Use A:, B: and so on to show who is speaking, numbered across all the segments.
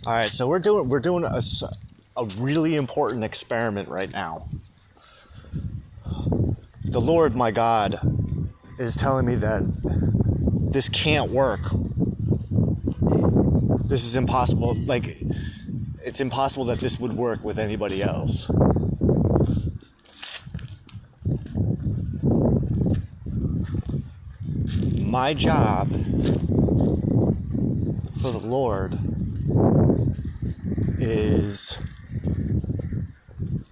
A: All right, so we're doing a really important experiment right now. The Lord, my God, is telling me that this can't work. This is impossible. Like, it's impossible that this would work with anybody else. My job for the Lord is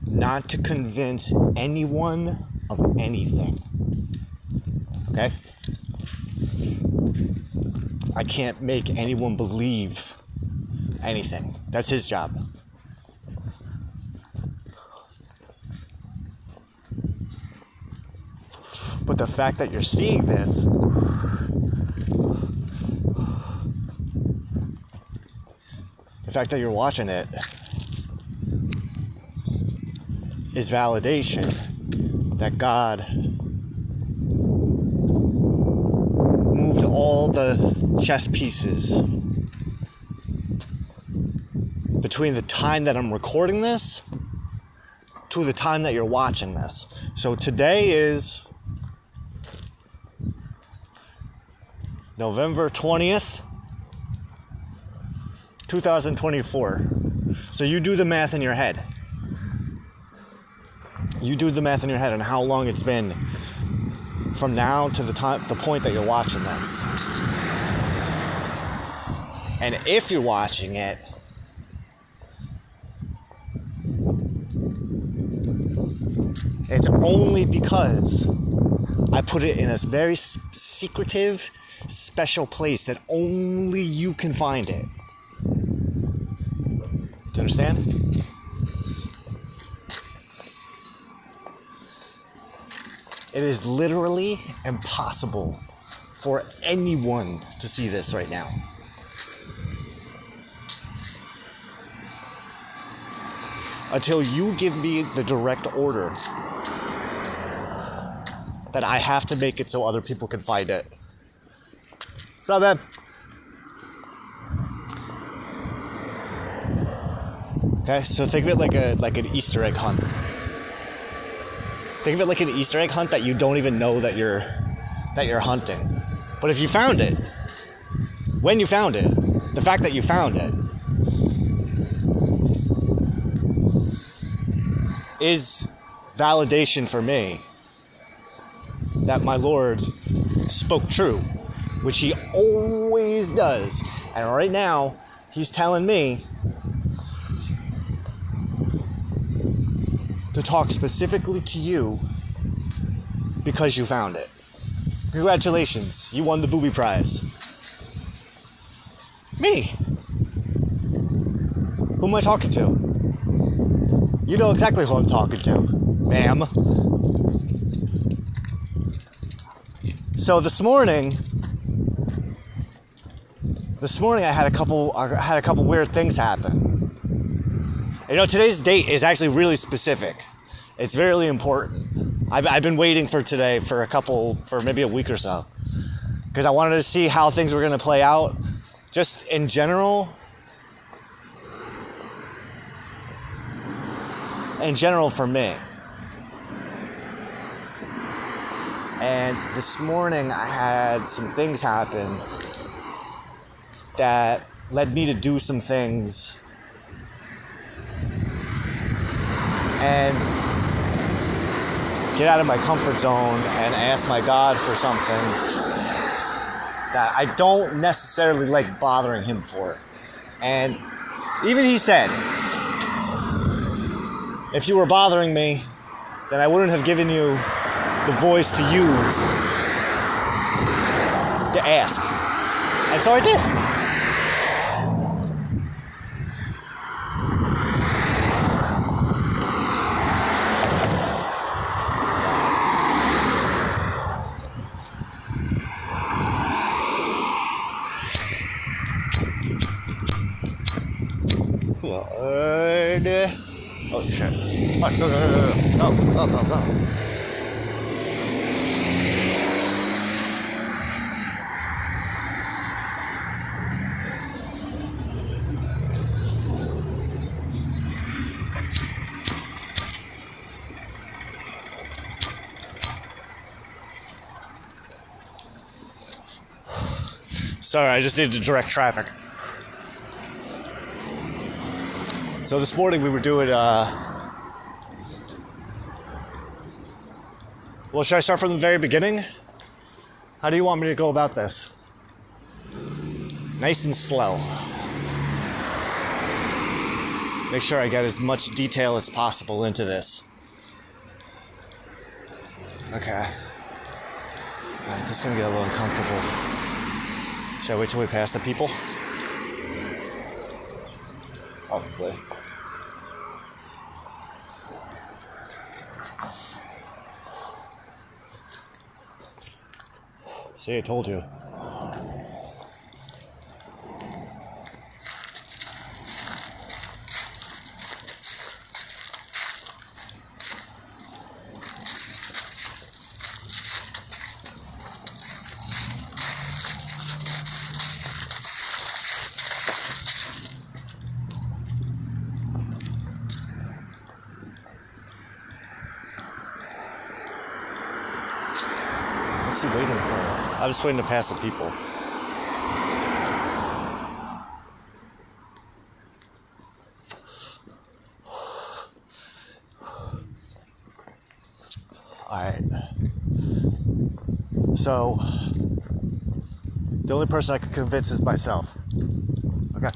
A: not to convince anyone of anything. Okay? I can't make anyone believe anything. That's his job. But the fact that you're seeing this, the fact that you're watching it, is validation that God moved all the chess pieces between the time that I'm recording this to the time that you're watching this. So today is November 20th, 2024. So you do the math in your head. You do the math in your head on how long it's been from now to the point that you're watching this. And if you're watching it, it's only because I put it in a very secretive, special place that only you can find it. Do you understand? It is literally impossible for anyone to see this right now. Until you give me the direct order that I have to make it so other people can find it. What's up, man? Okay, so think of it like an Easter egg hunt. Think of it like an Easter egg hunt that you don't even know that you're hunting. But if you found it, when you found it, the fact that you found it is validation for me that my Lord spoke true, which he always does. And right now, he's telling me to talk specifically to you because you found it. Congratulations, you won the booby prize. Me. Who am I talking to? You know exactly who I'm talking to, ma'am. So this morning I had a couple weird things happen. You know, today's date is actually really specific. It's really important. I've been waiting for today for maybe a week or so. Because I wanted to see how things were going to play out. Just in general. In general for me. And this morning I had some things happen that led me to do some things and get out of my comfort zone and ask my God for something that I don't necessarily like bothering him for. And even he said, if you were bothering me, then I wouldn't have given you the voice to use to ask. And so I did. Lord. Oh, shit. Oh, no. Sorry, I just needed to direct traffic. So this morning we were doing, well, should I start from the very beginning? How do you want me to go about this? Nice and slow. Make sure I get as much detail as possible into this. Okay. Alright, this is gonna get a little uncomfortable. Should I wait till we pass the people? Probably. See, I told you. What's he waiting for? I'm just waiting to pass the people. Alright. So, the only person I can convince is myself. Okay.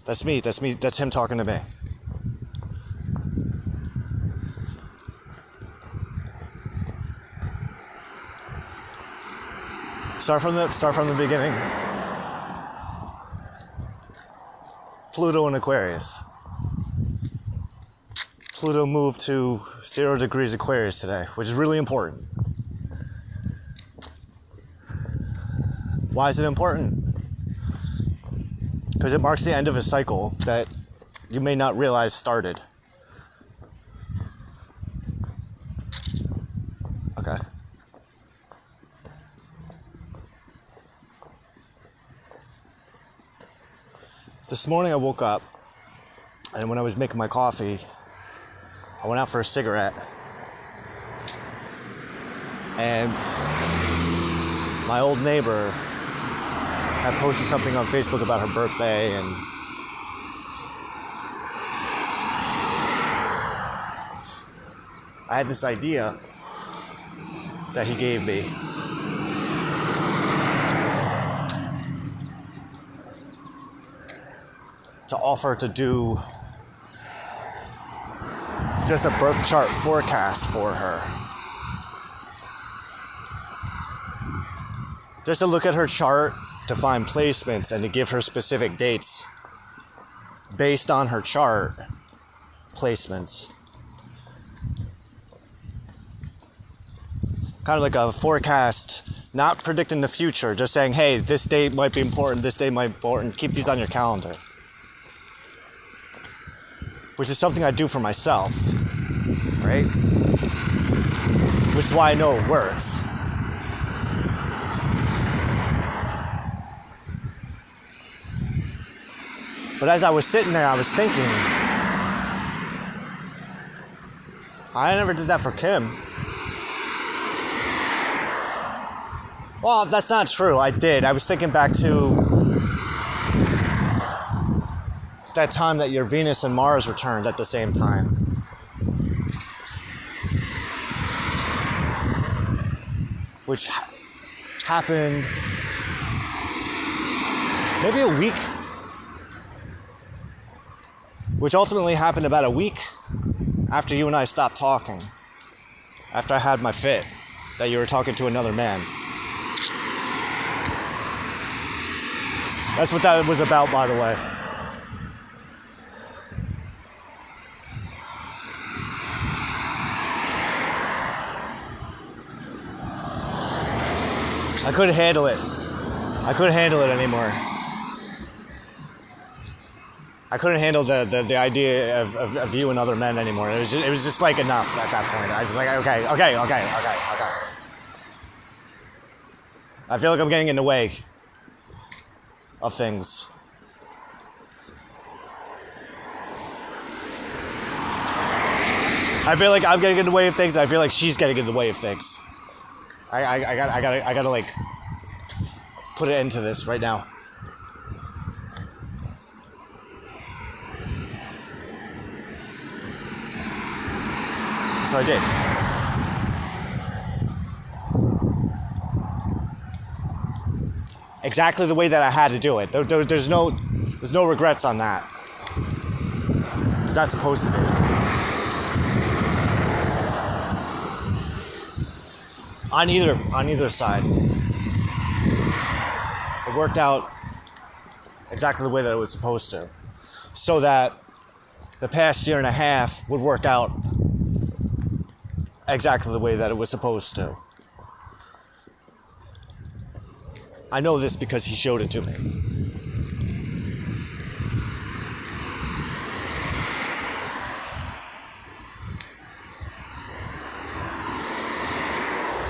A: That's me, that's him talking to me. Start from the beginning. Pluto and Aquarius. Pluto moved to 0 degrees Aquarius today, which is really important. Why is it important? Because it marks the end of a cycle that you may not realize started. Okay. This morning I woke up, and when I was making my coffee, I went out for a cigarette, and my old neighbor had posted something on Facebook about her birthday, and I had this idea that he gave me. To offer to do just a birth chart forecast for her. Just to look at her chart, to find placements, and to give her specific dates based on her chart placements. Kind of like a forecast, not predicting the future, just saying, hey, this date might be important, this date might be important, keep these on your calendar. Which is something I do for myself, right? Which is why I know it works. But as I was sitting there, I was thinking, I never did that for Kim. Well, that's not true. I did. I was thinking back to that time that your Venus and Mars returned at the same time. Which happened maybe a week. Which ultimately happened about a week after you and I stopped talking. After I had my fit, that you were talking to another man. That's what that was about, by the way. I couldn't handle it. I couldn't handle it anymore. I couldn't handle the idea of you and other men anymore. It was just like enough at that point. I was like, okay. I feel like I'm getting in the way of things. I feel like I'm getting in the way of things. I feel like she's getting in the way of things. I gotta like put it into this right now. So I did. Exactly the way that I had to do it. There's no regrets on that. It's not supposed to be. On either side. It worked out exactly the way that it was supposed to. So that the past year and a half would work out exactly the way that it was supposed to. I know this because he showed it to me.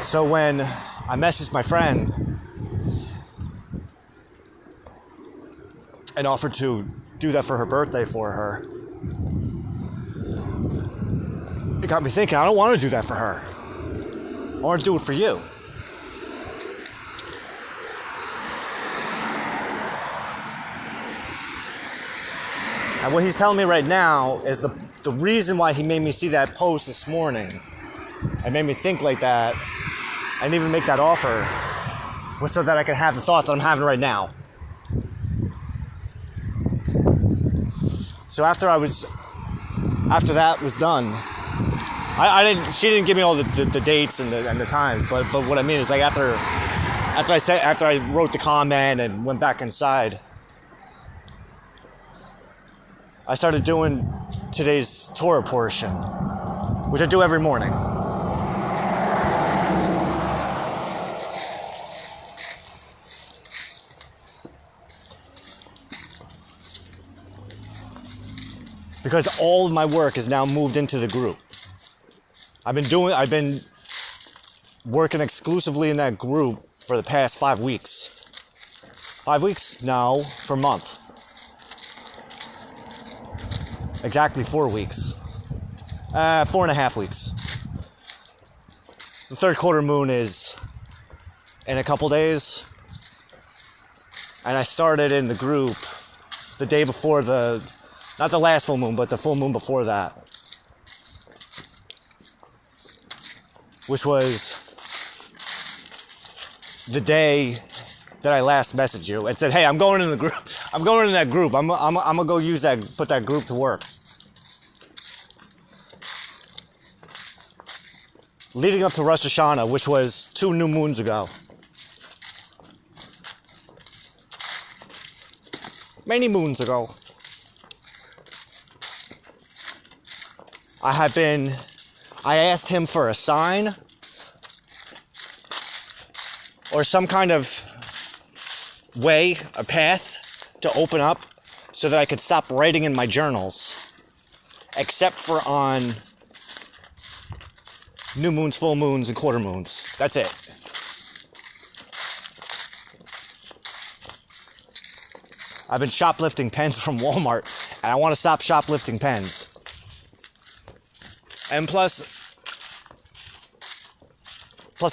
A: So when I messaged my friend and offered to do that for her birthday for her, it got me thinking, I don't want to do that for her. I want to do it for you. And what he's telling me right now is the reason why he made me see that post this morning and made me think like that and even make that offer was so that I could have the thoughts that I'm having right now. So after that was done, she didn't give me all the dates and the times, but what I mean is like after I wrote the comment and went back inside, I started doing today's Torah portion, which I do every morning. Because all of my work is now moved into the group. I've been working exclusively in that group for the past 5 weeks. 5 weeks? No, for a month. Exactly 4 weeks. 4.5 weeks. The third quarter moon is in a couple days. And I started in the group the day before not the last full moon, but the full moon before that. Which was the day that I last messaged you and said, hey, I'm going in the group. I'm going in that group. I'm gonna go put that group to work. Leading up to Rosh Hashanah, which was 2 new moons ago. Many moons ago. I asked him for a sign or some kind of way, a path to open up so that I could stop writing in my journals, except for on new moons, full moons, and quarter moons. That's it. I've been shoplifting pens from Walmart, and I want to stop shoplifting pens. And plus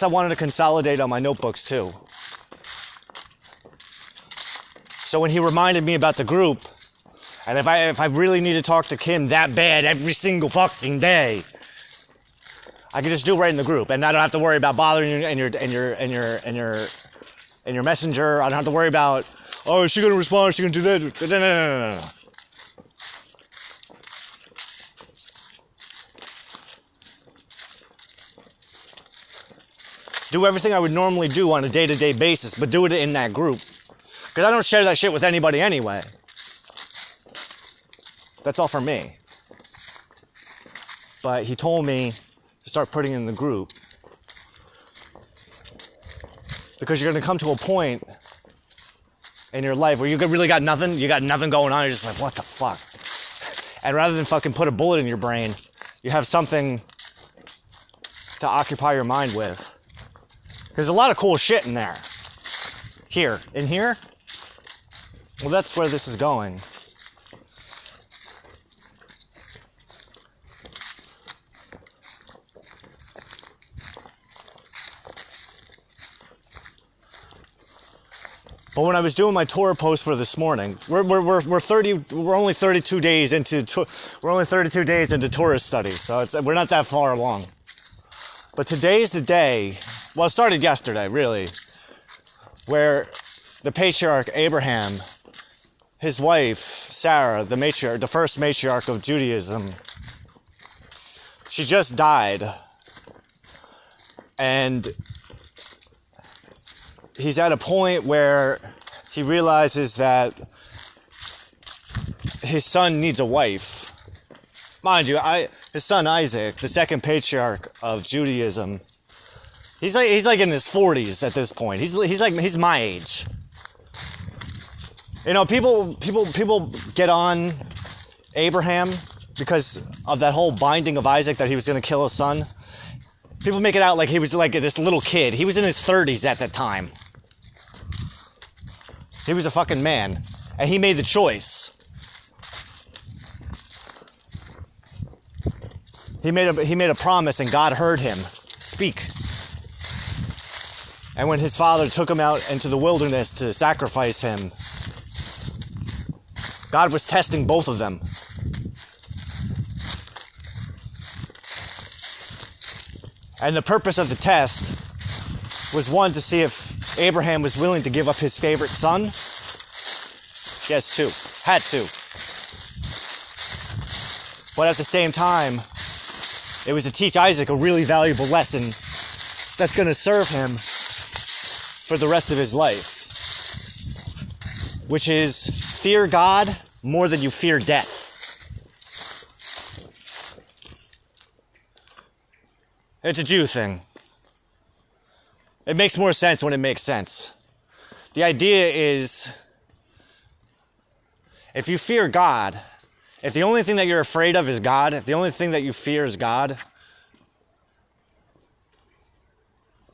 A: I wanted to consolidate on my notebooks too. So when he reminded me about the group, and if I really need to talk to Kim that bad every single fucking day, I can just do it right in the group, and I don't have to worry about bothering you in your messenger. I don't have to worry about, oh, is she gonna respond? Is she gonna do that? No. Do everything I would normally do on a day-to-day basis, but do it in that group. Because I don't share that shit with anybody anyway. That's all for me. But he told me to start putting it in the group. Because you're going to come to a point in your life where you really got nothing going on, you're just like, what the fuck? And rather than fucking put a bullet in your brain, you have something to occupy your mind with. There's a lot of cool shit in there. In here? Well, that's where this is going. But when I was doing my Torah post for this morning, we're only 32 days into Torah study, so we're not that far along. But today's the day. Well, it started yesterday, really, where the patriarch Abraham, his wife Sarah, the first matriarch of Judaism, she just died, and he's at a point where he realizes that his son needs a wife. Mind you, his son Isaac, the second patriarch of Judaism, he's like in his 40s at this point. He's my age. You know, people get on Abraham because of that whole binding of Isaac, that he was going to kill his son. People make it out like he was like this little kid. He was in his 30s at that time. He was a fucking man, and he made the choice. He made a promise, and God heard him speak. And when his father took him out into the wilderness to sacrifice him, God was testing both of them. And the purpose of the test was, one, to see if Abraham was willing to give up his favorite son. Yes, had to. But at the same time, it was to teach Isaac a really valuable lesson that's going to serve him for the rest of his life, which is fear God more than you fear death. It's a Jew thing. It makes more sense when it makes sense. The idea is, if you fear God, if the only thing that you're afraid of is God, if the only thing that you fear is God,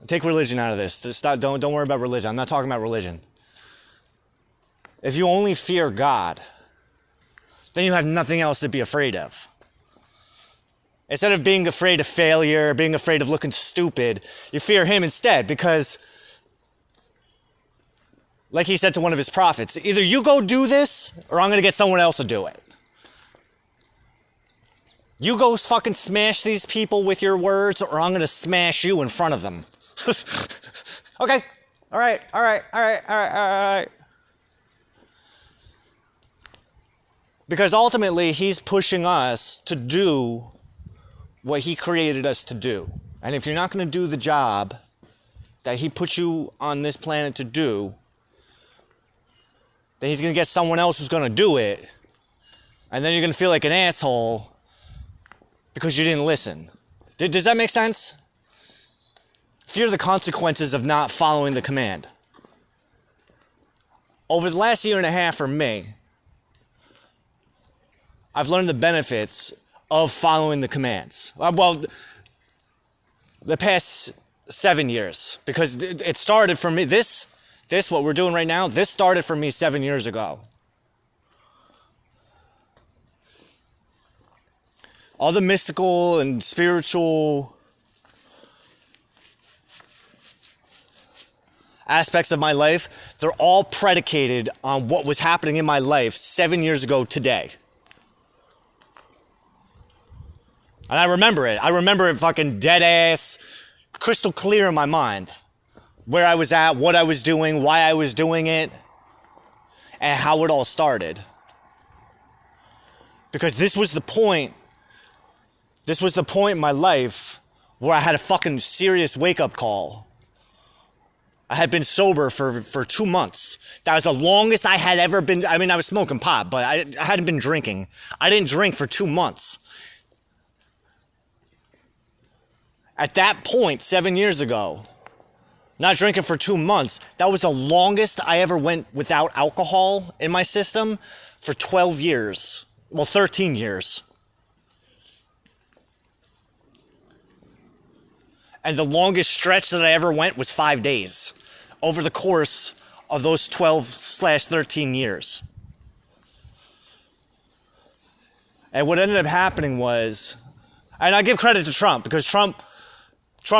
A: take religion out of this. Just stop, don't worry about religion. I'm not talking about religion. If you only fear God, then you have nothing else to be afraid of. Instead of being afraid of failure, being afraid of looking stupid, you fear him instead, because, like he said to one of his prophets, either you go do this, or I'm going to get someone else to do it. You go fucking smash these people with your words, or I'm going to smash you in front of them. Okay. All right. Because ultimately, he's pushing us to do what he created us to do. And if you're not going to do the job that he put you on this planet to do, then he's going to get someone else who's going to do it. And then you're going to feel like an asshole because you didn't listen. Does that make sense? Fear the consequences of not following the command. Over the last year and a half for me, I've learned the benefits of following the commands. Well, the past 7 years, because it started for me, this what we're doing right now, this started for me 7 years ago. All the mystical and spiritual aspects of my life, they're all predicated on what was happening in my life 7 years ago today. And I remember it. I remember it fucking dead ass, crystal clear in my mind. Where I was at, what I was doing, why I was doing it, and how it all started. Because this was the point in my life where I had a fucking serious wake-up call. I had been sober for 2 months. That was the longest I had ever been. I mean, I was smoking pot, but I hadn't been drinking. I didn't drink for 2 months. At that point, 7 years ago, not drinking for 2 months, that was the longest I ever went without alcohol in my system for 12 years. Well, 13 years. And the longest stretch that I ever went was 5 days over the course of those 12/13 years. And what ended up happening was, and I give credit to Trump, because Trump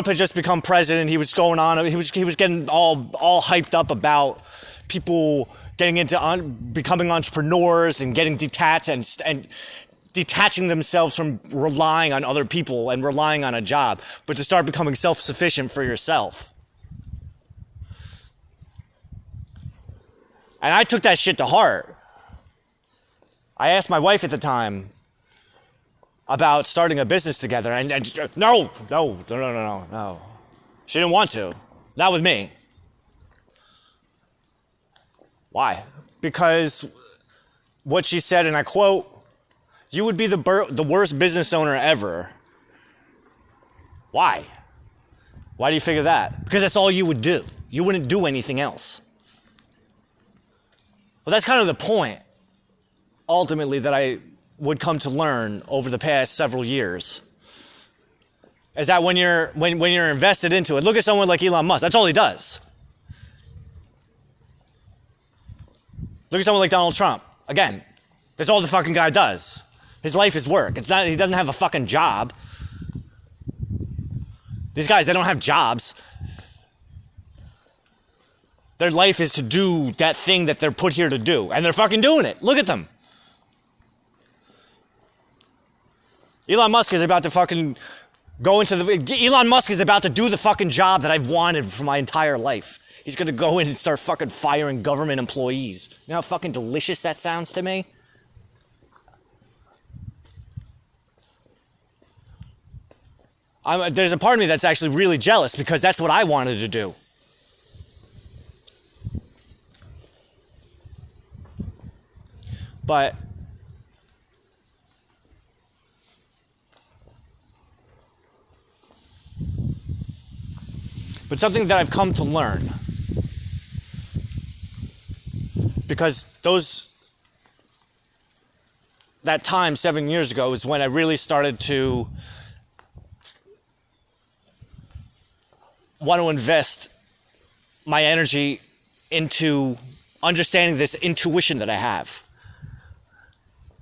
A: had just become president. He was going on. He was getting all hyped up about people getting into becoming entrepreneurs and getting detached and detaching themselves from relying on other people and relying on a job, but to start becoming self-sufficient for yourself. And I took that shit to heart. I asked my wife at the time about starting a business together, and no. She didn't want to. Not with me. Why? Because what she said, and I quote, "You would be the worst business owner ever." Why? Why do you figure that? Because that's all you would do. You wouldn't do anything else. Well, that's kind of the point, ultimately, that I would come to learn over the past several years. Is that when you're invested into it, look at someone like Elon Musk. That's all he does. Look at someone like Donald Trump. Again, that's all the fucking guy does. His life is work. It's not. He doesn't have a fucking job. These guys, they don't have jobs. Their life is to do that thing that they're put here to do, and they're fucking doing it. Look at them. Elon Musk is about to fucking go into Elon Musk is about to do the fucking job that I've wanted for my entire life. He's gonna go in and start fucking firing government employees. You know how fucking delicious that sounds to me? There's a part of me that's actually really jealous because that's what I wanted to do. But something that I've come to learn, because that time 7 years ago is when I really started to want to invest my energy into understanding this intuition that I have.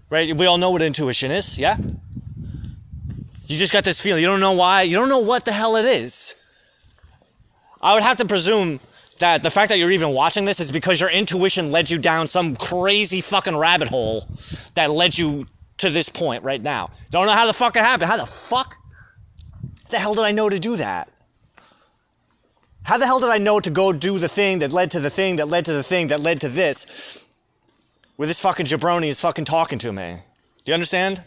A: Right? We all know what intuition is, yeah? You just got this feeling. You don't know why. You don't know what the hell it is. I would have to presume that the fact that you're even watching this is because your intuition led you down some crazy fucking rabbit hole that led you to this point right now. Don't know how the fuck it happened. How the hell did I know to do that? How the hell did I know to go do the thing that led to the thing that led to the thing that led to this? Where this fucking jabroni is fucking talking to me. Do you understand?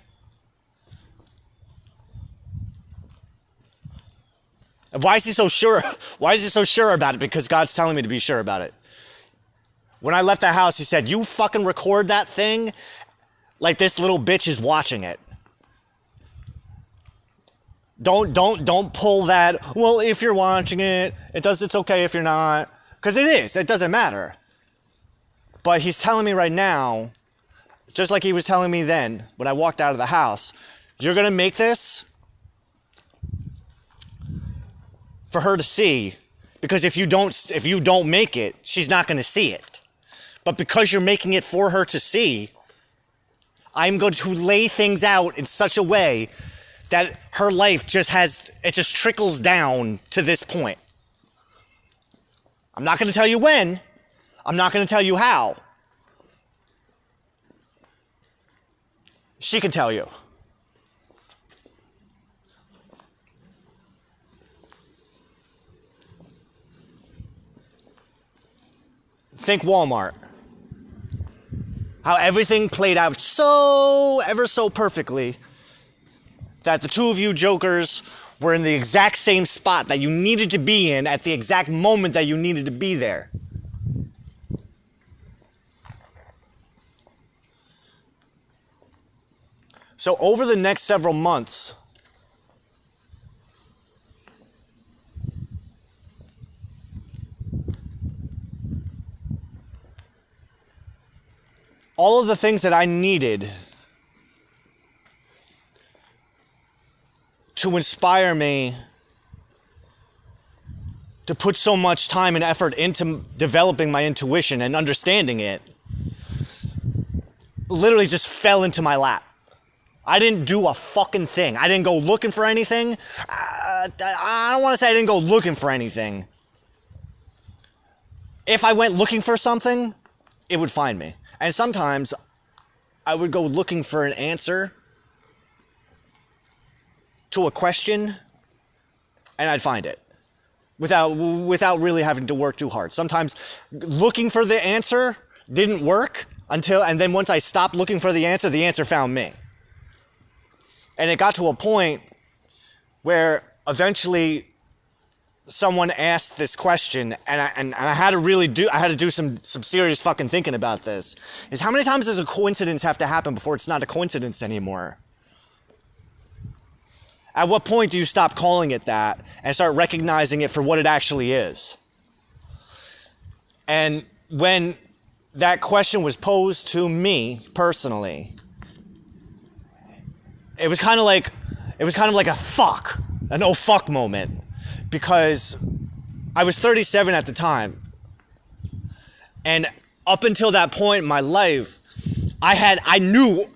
A: And why is he so sure? Why is he so sure about it? Because God's telling me to be sure about it. When I left that house, he said, "You fucking record that thing like this little bitch is watching it. Don't pull that, well, if you're watching it, it's okay if you're not." Because it is. It doesn't matter. But he's telling me right now, just like he was telling me then when I walked out of the house, you're going to make this for her to see, because if you don't make it, she's not going to see it. But because you're making it for her to see, I'm going to lay things out in such a way that her life just trickles down to this point. I'm not going to tell you when. I'm not going to tell you how. She can tell you. Think Walmart. How everything played out ever so perfectly that the two of you jokers were in the exact same spot that you needed to be in at the exact moment that you needed to be there. So over the next several months, all of the things that I needed to inspire me to put so much time and effort into developing my intuition and understanding it literally just fell into my lap. I didn't do a fucking thing. I didn't go looking for anything. I don't want to say I didn't go looking for anything. if I went looking for something, it would find me. And sometimes I would go looking for an answer to a question, and I'd find it without really having to work too hard. Sometimes looking for the answer didn't work and then once I stopped looking for the answer found me. And it got to a point where eventually someone asked this question, and I had to do some serious fucking thinking about this. Is how many times does a coincidence have to happen before it's not a coincidence anymore? At what point do you stop calling it that and start recognizing it for what it actually is? And when that question was posed to me personally, it was kind of like an oh fuck moment, because I was 37 at the time, and up until that point in my life, I knew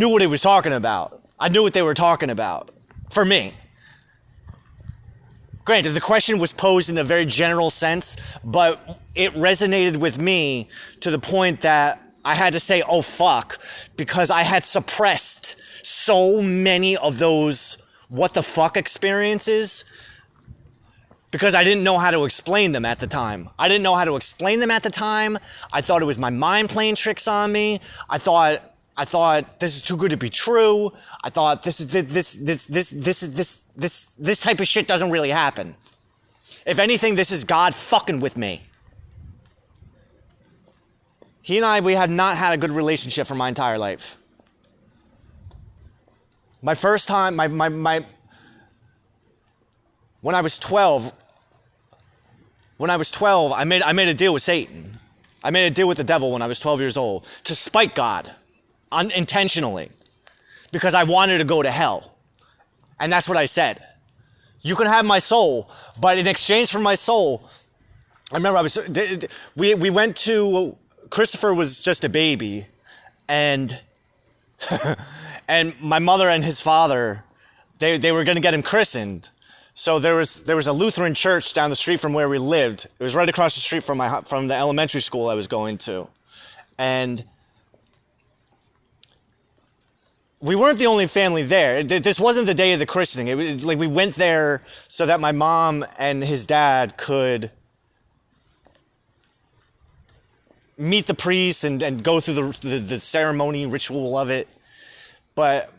A: what he was talking about. I knew what they were talking about for me. Granted, the question was posed in a very general sense, but it resonated with me to the point that I had to say, oh fuck, because I had suppressed so many of those what the fuck experiences because I didn't know how to explain them at the time. I thought it was my mind playing tricks on me. I thought this is too good to be true. I thought this type of shit doesn't really happen. If anything, this is God fucking with me. He and we have not had a good relationship for my entire life. My first time, when I was 12, I made a deal with Satan. I made a deal with the devil when I was 12 years old to spite God. Unintentionally, because I wanted to go to hell. And that's what I said. You can have my soul, but in exchange for my soul, I remember we went to, Christopher was just a baby, and and my mother and his father, they were going to get him christened. So there was a Lutheran church down the street from where we lived. It was right across the street from the elementary school I was going to. And we weren't the only family there. This wasn't the day of the christening. It was like we went there so that my mom and his dad could meet the priest and go through the ceremony, ritual of it. But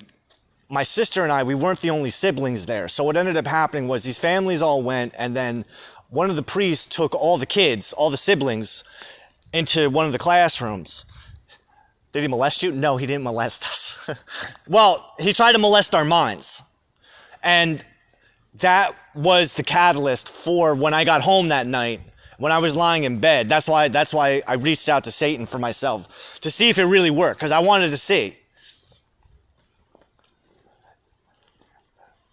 A: my sister and I, we weren't the only siblings there. So what ended up happening was these families all went, and then one of the priests took all the kids, all the siblings, into one of the classrooms. Did he molest you? No, he didn't molest us. Well, he tried to molest our minds. And that was the catalyst for when I got home that night, when I was lying in bed. That's why I reached out to Satan for myself, to see if it really worked, because I wanted to see.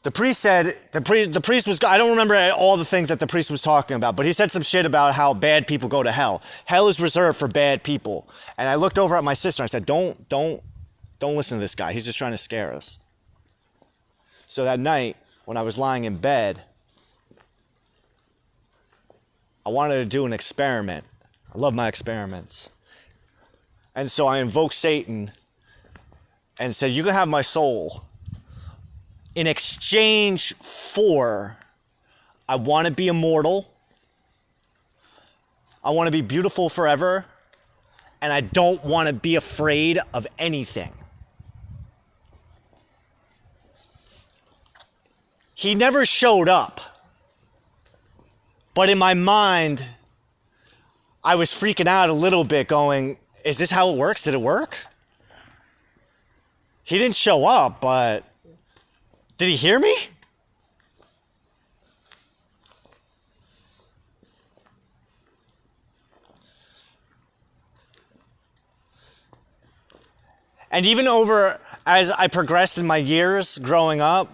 A: The priest said, the priest was, I don't remember all the things that the priest was talking about, but he said some shit about how bad people go to hell. Hell is reserved for bad people. And I looked over at my sister and I said, don't listen to this guy. He's just trying to scare us. So that night, when I was lying in bed, I wanted to do an experiment. I love my experiments. And so I invoked Satan and said, you can have my soul. In exchange for, I want to be immortal, I want to be beautiful forever, and I don't want to be afraid of anything. He never showed up, but in my mind, I was freaking out a little bit going, is this how it works? Did it work? He didn't show up, but did he hear me? And even over, as I progressed in my years growing up,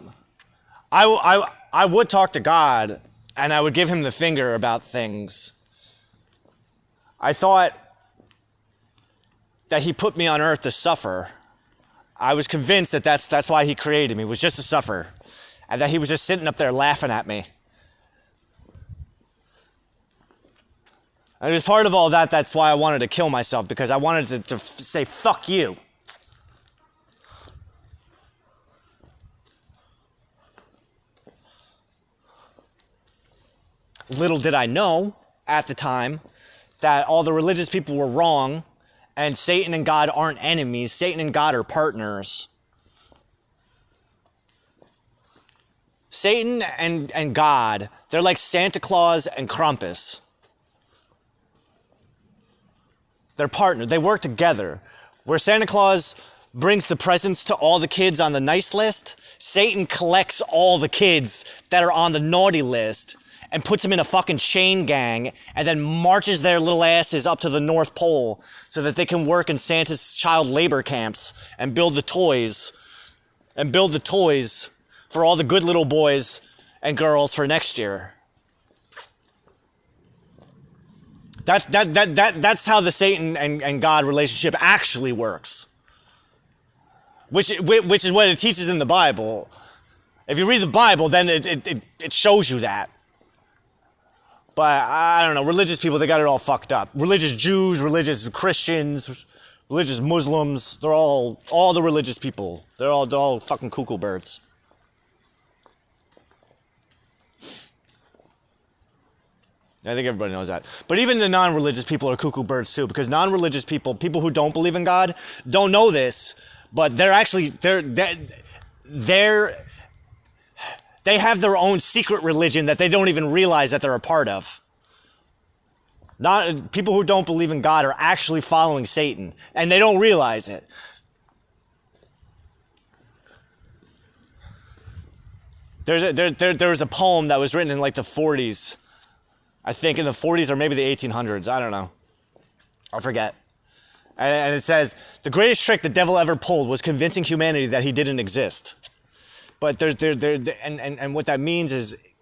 A: I would talk to God and I would give him the finger about things. I thought that he put me on earth to suffer. I was convinced that that's why he created me, was just to suffer. And that he was just sitting up there laughing at me. And as part of all that, that's why I wanted to kill myself, because I wanted to say, fuck you. Little did I know at the time that all the religious people were wrong and Satan and God aren't enemies. Satan and God are partners. Satan and God, they're like Santa Claus and Krampus. They're partners. They work together. Where Santa Claus brings the presents to all the kids on the nice list, Satan collects all the kids that are on the naughty list and puts them in a fucking chain gang and then marches their little asses up to the North Pole so that they can work in Santa's child labor camps and build the toys for all the good little boys and girls for next year. That's how the Satan and God relationship actually works. Which is what it teaches in the Bible. If you read the Bible, then it shows you that. But I don't know, religious people, they got it all fucked up. Religious Jews, religious Christians, religious Muslims, they're all the religious people. They're all fucking cuckoo birds. I think everybody knows that. But even the non-religious people are cuckoo birds too, because non-religious people who don't believe in God, don't know this, but they have their own secret religion that they don't even realize that they're a part of. People who don't believe in God are actually following Satan, and they don't realize it. There's a poem that was written in like the 40s. I think in the 40s or maybe the 1800s. I don't know. I forget. And it says, the greatest trick the devil ever pulled was convincing humanity that he didn't exist. But and what that means is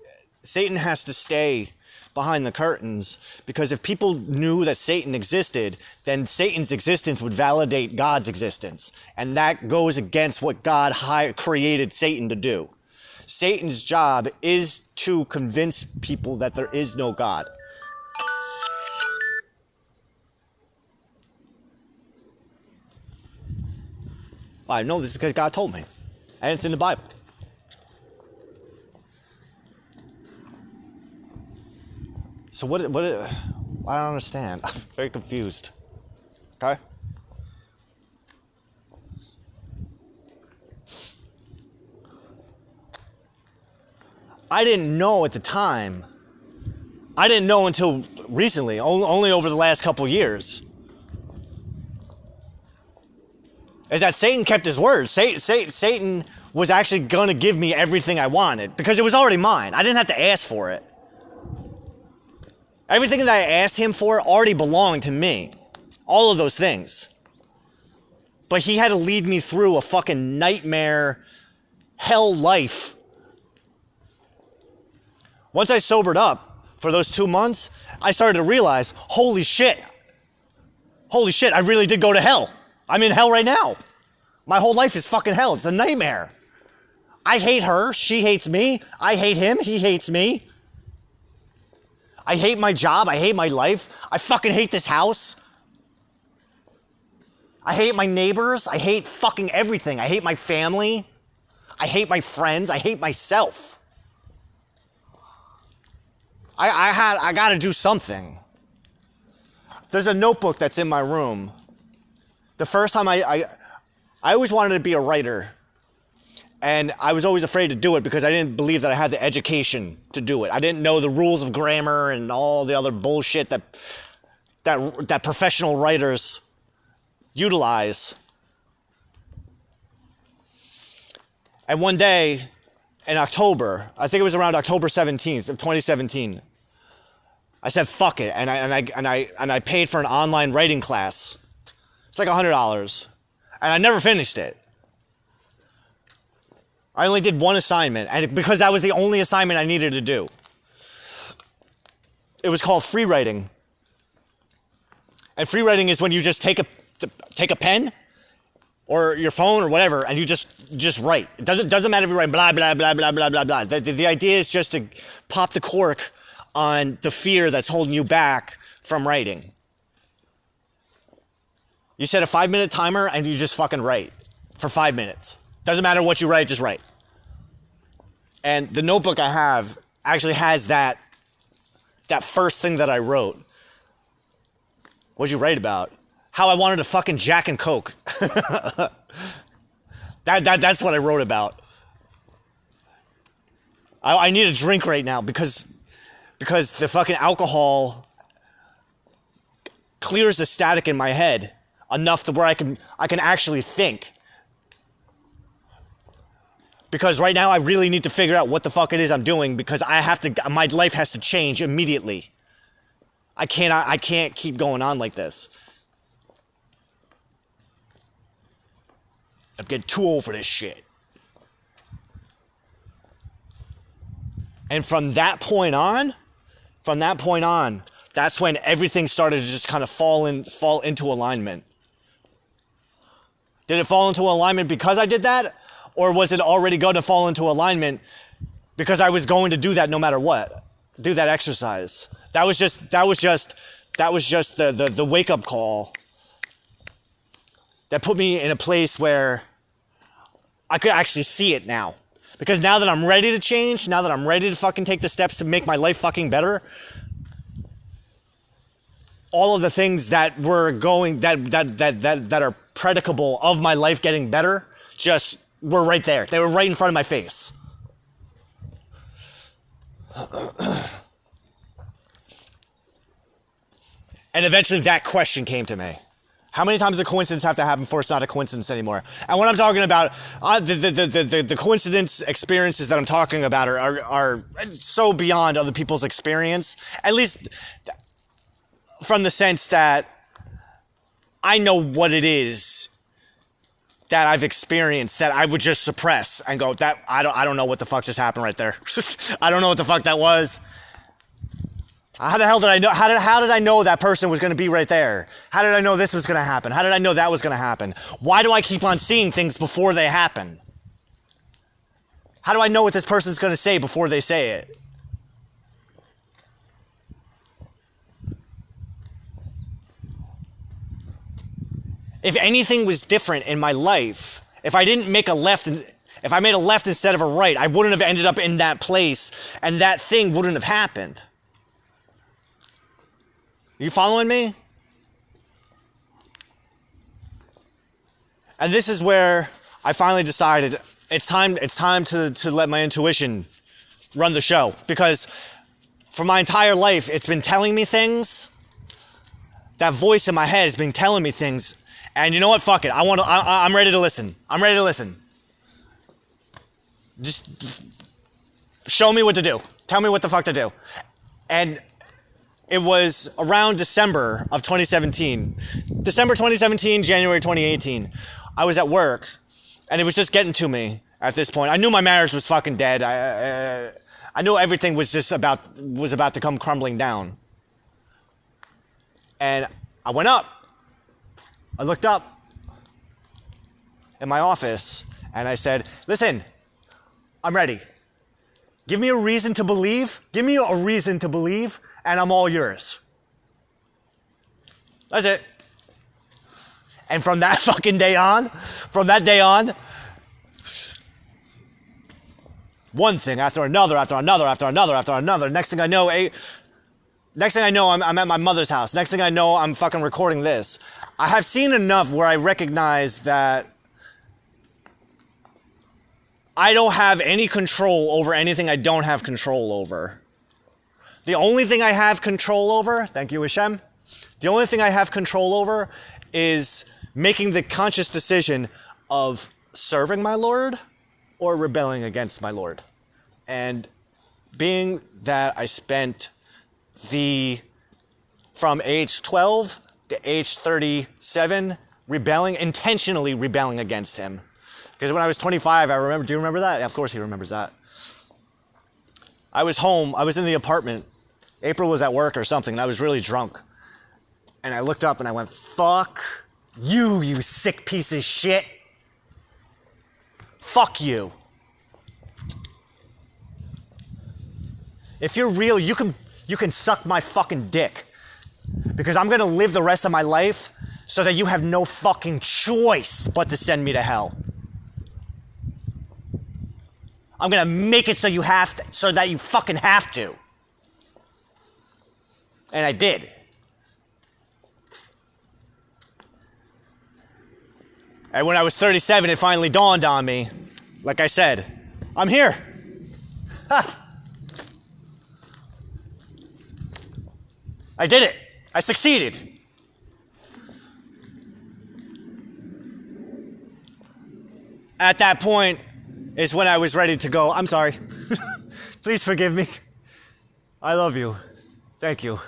A: Satan has to stay behind the curtains, because if people knew that Satan existed, then Satan's existence would validate God's existence. And that goes against what God created Satan to do. Satan's job is to convince people that there is no God. I know this because God told me, and it's in the Bible. So what I don't understand. I'm very confused. Okay? I didn't know at the time. I didn't know until recently, only over the last couple years. Is that Satan kept his word. Satan was actually going to give me everything I wanted because it was already mine. I didn't have to ask for it. Everything that I asked him for already belonged to me. All of those things. But he had to lead me through a fucking nightmare, hell life. Once I sobered up for those 2 months, I started to realize, holy shit, I really did go to hell. I'm in hell right now. My whole life is fucking hell. It's a nightmare. I hate her. She hates me. I hate him. He hates me. I hate my job. I hate my life. I fucking hate this house. I hate my neighbors. I hate fucking everything. I hate my family. I hate my friends. I hate myself. I gotta do something. There's a notebook that's in my room. The first time I always wanted to be a writer. And I was always afraid to do it because I didn't believe that I had the education to do it. I didn't know the rules of grammar and all the other bullshit that professional writers utilize. And one day in October, I think it was around October 17th of 2017, I said fuck it, and I paid for an online writing class. It's like $100, and I never finished it. I only did one assignment, and because that was the only assignment I needed to do. It was called free writing. And free writing is when you just take a pen or your phone or whatever, and you just write. It doesn't matter if you write blah, blah, blah, blah, blah, blah, blah. The idea is just to pop the cork on the fear that's holding you back from writing. You set a 5-minute timer and you just fucking write for 5 minutes. Doesn't matter what you write, just write. And the notebook I have actually has that first thing that I wrote. What'd you write about? How I wanted to fucking Jack and Coke. That's what I wrote about. I need a drink right now because the fucking alcohol clears the static in my head enough to where I can actually think. Because right now I really need to figure out what the fuck it is I'm doing because my life has to change immediately. I can't keep going on like this. I'm getting too old for this shit. And from that point on, that's when everything started to just kind of fall into alignment. Did it fall into alignment because I did that? Or was it already going to fall into alignment because I was going to do that no matter what? Do that exercise. That was just the wake-up call that put me in a place where I could actually see it now. Because now that I'm ready to change, now that I'm ready to fucking take the steps to make my life fucking better, all of the things that were going, that are predicable of my life getting better, just were right there. They were right in front of my face. And eventually that question came to me. How many times does a coincidence have to happen before it's not a coincidence anymore? And what I'm talking about, the coincidence experiences that I'm talking about are so beyond other people's experience. At least from the sense that I know what it is that I've experienced that I would just suppress and go, that I don't know what the fuck just happened right there. I don't know what the fuck that was. How the hell did I know? How did I know that person was going to be right there? How did I know this was going to happen? How did I know that was going to happen? Why do I keep on seeing things before they happen? How do I know what this person's going to say before they say it? If anything was different in my life, if I didn't make a left, if I made a left instead of a right, I wouldn't have ended up in that place and that thing wouldn't have happened. You following me? And this is where I finally decided it's time to let my intuition run the show. Because for my entire life, it's been telling me things. That voice in my head has been telling me things. And you know what? Fuck it. I'm ready to listen. I'm ready to listen. Just show me what to do. Tell me what the fuck to do. And it was around December of 2017. December 2017, January 2018. I was at work, and it was just getting to me at this point. I knew my marriage was fucking dead. I knew everything was just about to come crumbling down. And I went up. I looked up in my office, and I said, listen, I'm ready. Give me a reason to believe. Give me a reason to believe. And I'm all yours. That's it. And from that fucking day on, one thing after another. Next thing I know, I'm at my mother's house. Next thing I know, I'm fucking recording this. I have seen enough where I recognize that I don't have any control over anything I don't have control over. The only thing I have control over, thank you, Hashem, the only thing I have control over is making the conscious decision of serving my Lord or rebelling against my Lord. And being that I spent from age 12 to age 37 intentionally rebelling against him. Because when I was 25, do you remember that? Yeah, of course he remembers that. I was home, I was in the apartment. April was at work or something, and I was really drunk. And I looked up and I went, fuck you, you sick piece of shit. Fuck you. If you're real, you can suck my fucking dick. Because I'm going to live the rest of my life so that you have no fucking choice but to send me to hell. I'm going to make it so you have to, so that you fucking have to. And I did. And when I was 37, it finally dawned on me. Like I said, I'm here. Ha. I did it. I succeeded. At that point is when I was ready to go. I'm sorry. Please forgive me. I love you. Thank you.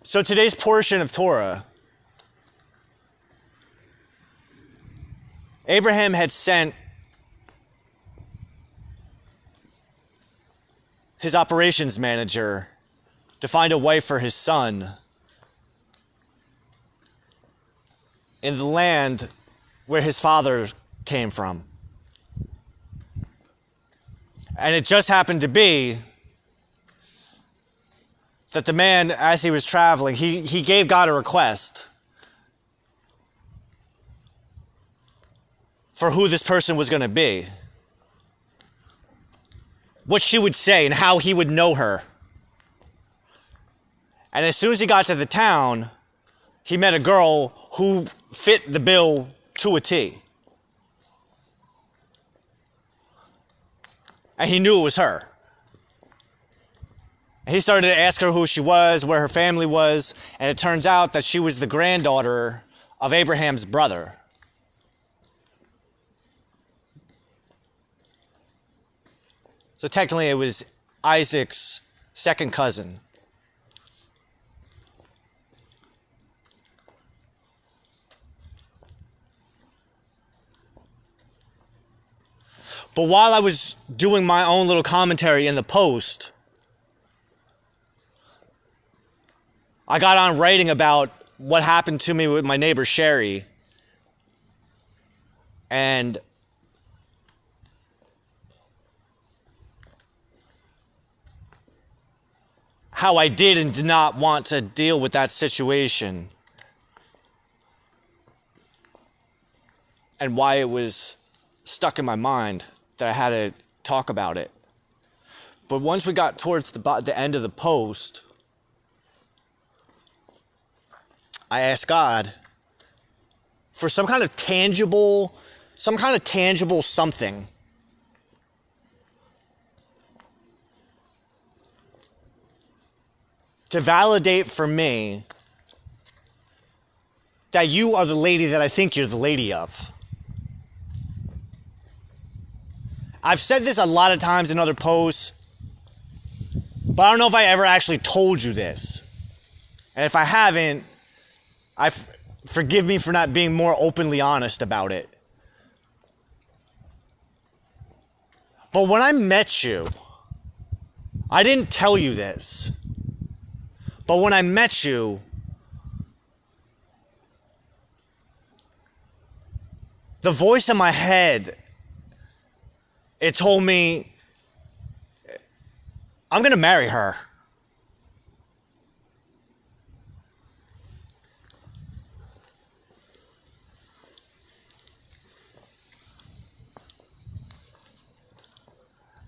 A: So today's portion of Torah, Abraham had sent his operations manager to find a wife for his son in the land where his father came from. And it just happened to be that the man, as he was traveling, he gave God a request for who this person was going to be, what she would say, and how he would know her. And as soon as he got to the town, he met a girl who fit the bill to a T. And he knew it was her. He started to ask her who she was, where her family was, and it turns out that she was the granddaughter of Abraham's brother. So technically it was Isaac's second cousin. But while I was doing my own little commentary in the post, I got on writing about what happened to me with my neighbor Sherry. And how I did and did not want to deal with that situation. And why it was stuck in my mind that I had to talk about it. But once we got towards the end of the post, I asked God for some kind of tangible something to validate for me that you are the lady that I think you're the lady of. I've said this a lot of times in other posts, but I don't know if I ever actually told you this. And if I haven't, forgive me for not being more openly honest about it. But when I met you, I didn't tell you this. But when I met you, the voice in my head, it told me, I'm going to marry her.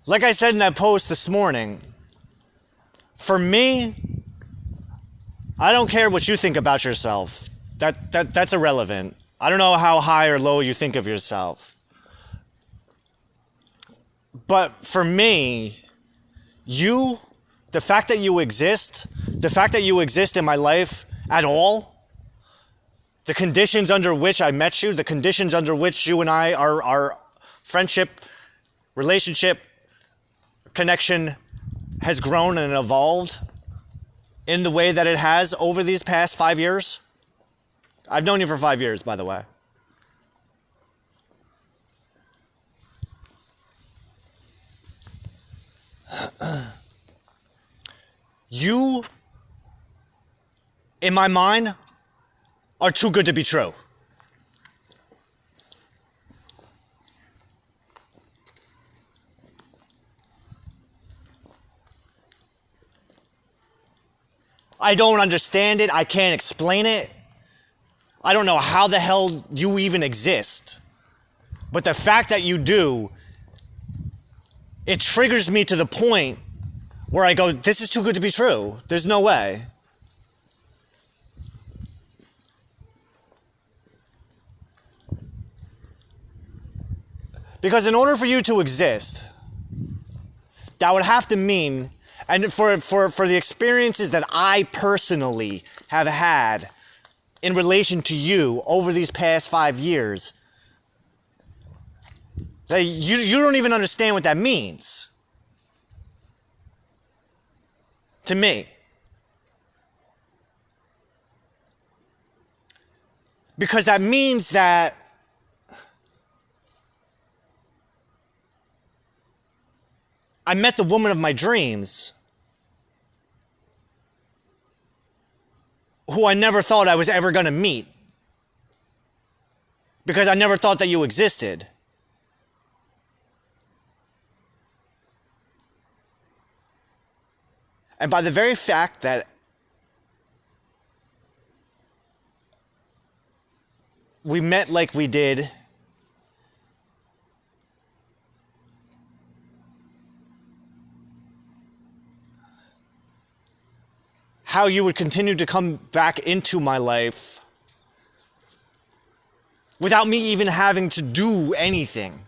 A: Like I said in that post this morning, for me, I don't care what you think about yourself. That's irrelevant. I don't know how high or low you think of yourself. But for me, the fact that you exist in my life at all, the conditions under which I met you, the conditions under which you and I, our friendship, relationship, connection has grown and evolved in the way that it has over these past 5 years. I've known you for 5 years, by the way. You, in my mind, are too good to be true. I don't understand it. I can't explain it. I don't know how the hell you even exist. But the fact that you do, it triggers me to the point where I go, this is too good to be true. There's no way. Because in order for you to exist, that would have to mean, and for the experiences that I personally have had in relation to you over these past 5 years, that you don't even understand what that means. To me. Because that means that I met the woman of my dreams, who I never thought I was ever going to meet. Because I never thought that you existed. And by the very fact that we met like we did, how you would continue to come back into my life without me even having to do anything.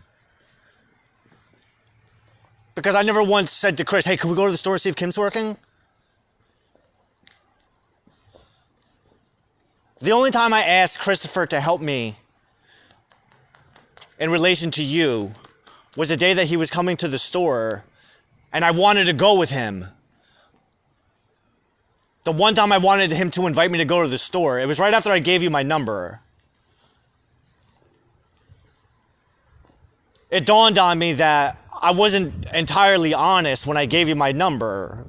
A: Because I never once said to Chris, hey, can we go to the store to see if Kim's working? The only time I asked Christopher to help me in relation to you was the day that he was coming to the store and I wanted to go with him. The one time I wanted him to invite me to go to the store, it was right after I gave you my number. It dawned on me that I wasn't entirely honest when I gave you my number.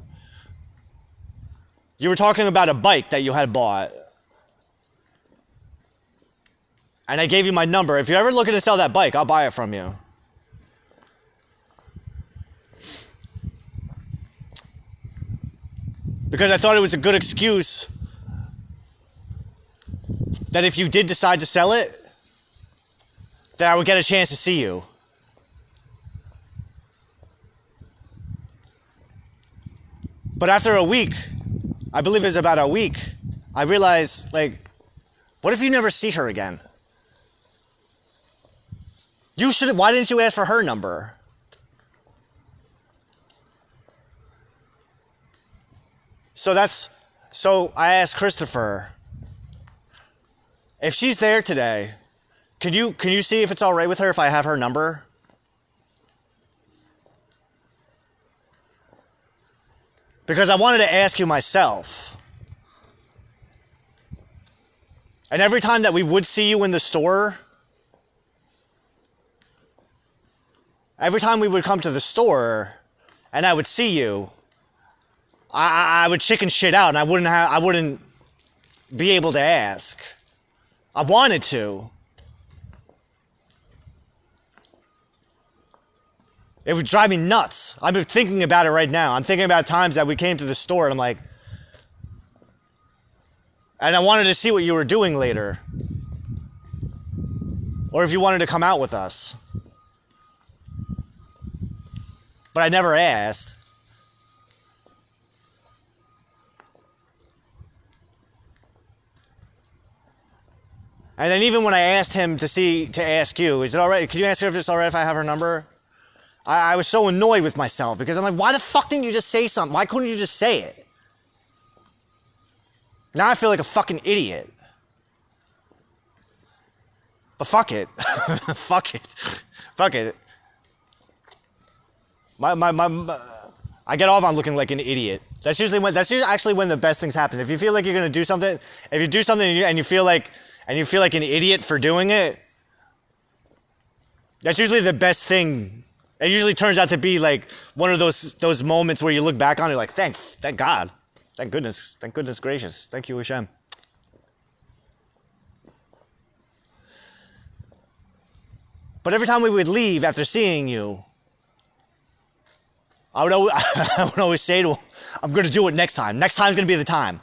A: You were talking about a bike that you had bought. And I gave you my number. If you're ever looking to sell that bike, I'll buy it from you. Because I thought it was a good excuse that if you did decide to sell it, that I would get a chance to see you. But after a week, I believe it was about a week, I realized, what if you never see her again? Why didn't you ask for her number? So I asked Christopher, if she's there today, can you see if it's all right with her if I have her number? Because I wanted to ask you myself. And every time that we would see you in the store, every time we would come to the store and I would see you, I would chicken shit out and I wouldn't be able to ask. I wanted to. It would drive me nuts. I've been thinking about it right now. I'm thinking about times that we came to the store and I'm like, and I wanted to see what you were doing later. Or if you wanted to come out with us. But I never asked. And then even when I asked him to ask you, is it all right? Could you ask her if it's all right if I have her number? I was so annoyed with myself because I'm like, why the fuck didn't you just say something? Why couldn't you just say it? Now I feel like a fucking idiot. But fuck it. Fuck it. Fuck it. I get off on looking like an idiot. That's actually when the best things happen. If you feel like you're gonna do something, if you do something and you feel like an idiot for doing it, that's usually the best thing. It usually turns out to be like one of those moments where you look back on it like, thank God. Thank goodness. Thank goodness gracious. Thank you, Hashem. But every time we would leave after seeing you, I would always say to him, I'm going to do it next time. Next time's going to be the time.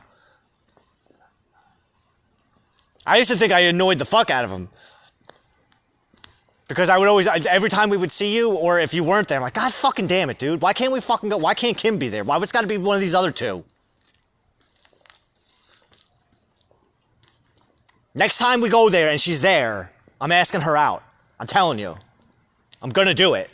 A: I used to think I annoyed the fuck out of him. Because I would always, every time we would see you, or if you weren't there, I'm like, God fucking damn it, dude. Why can't we fucking go? Why can't Kim be there? Why it's got to be one of these other two? Next time we go there and she's there, I'm asking her out. I'm telling you. I'm gonna do it.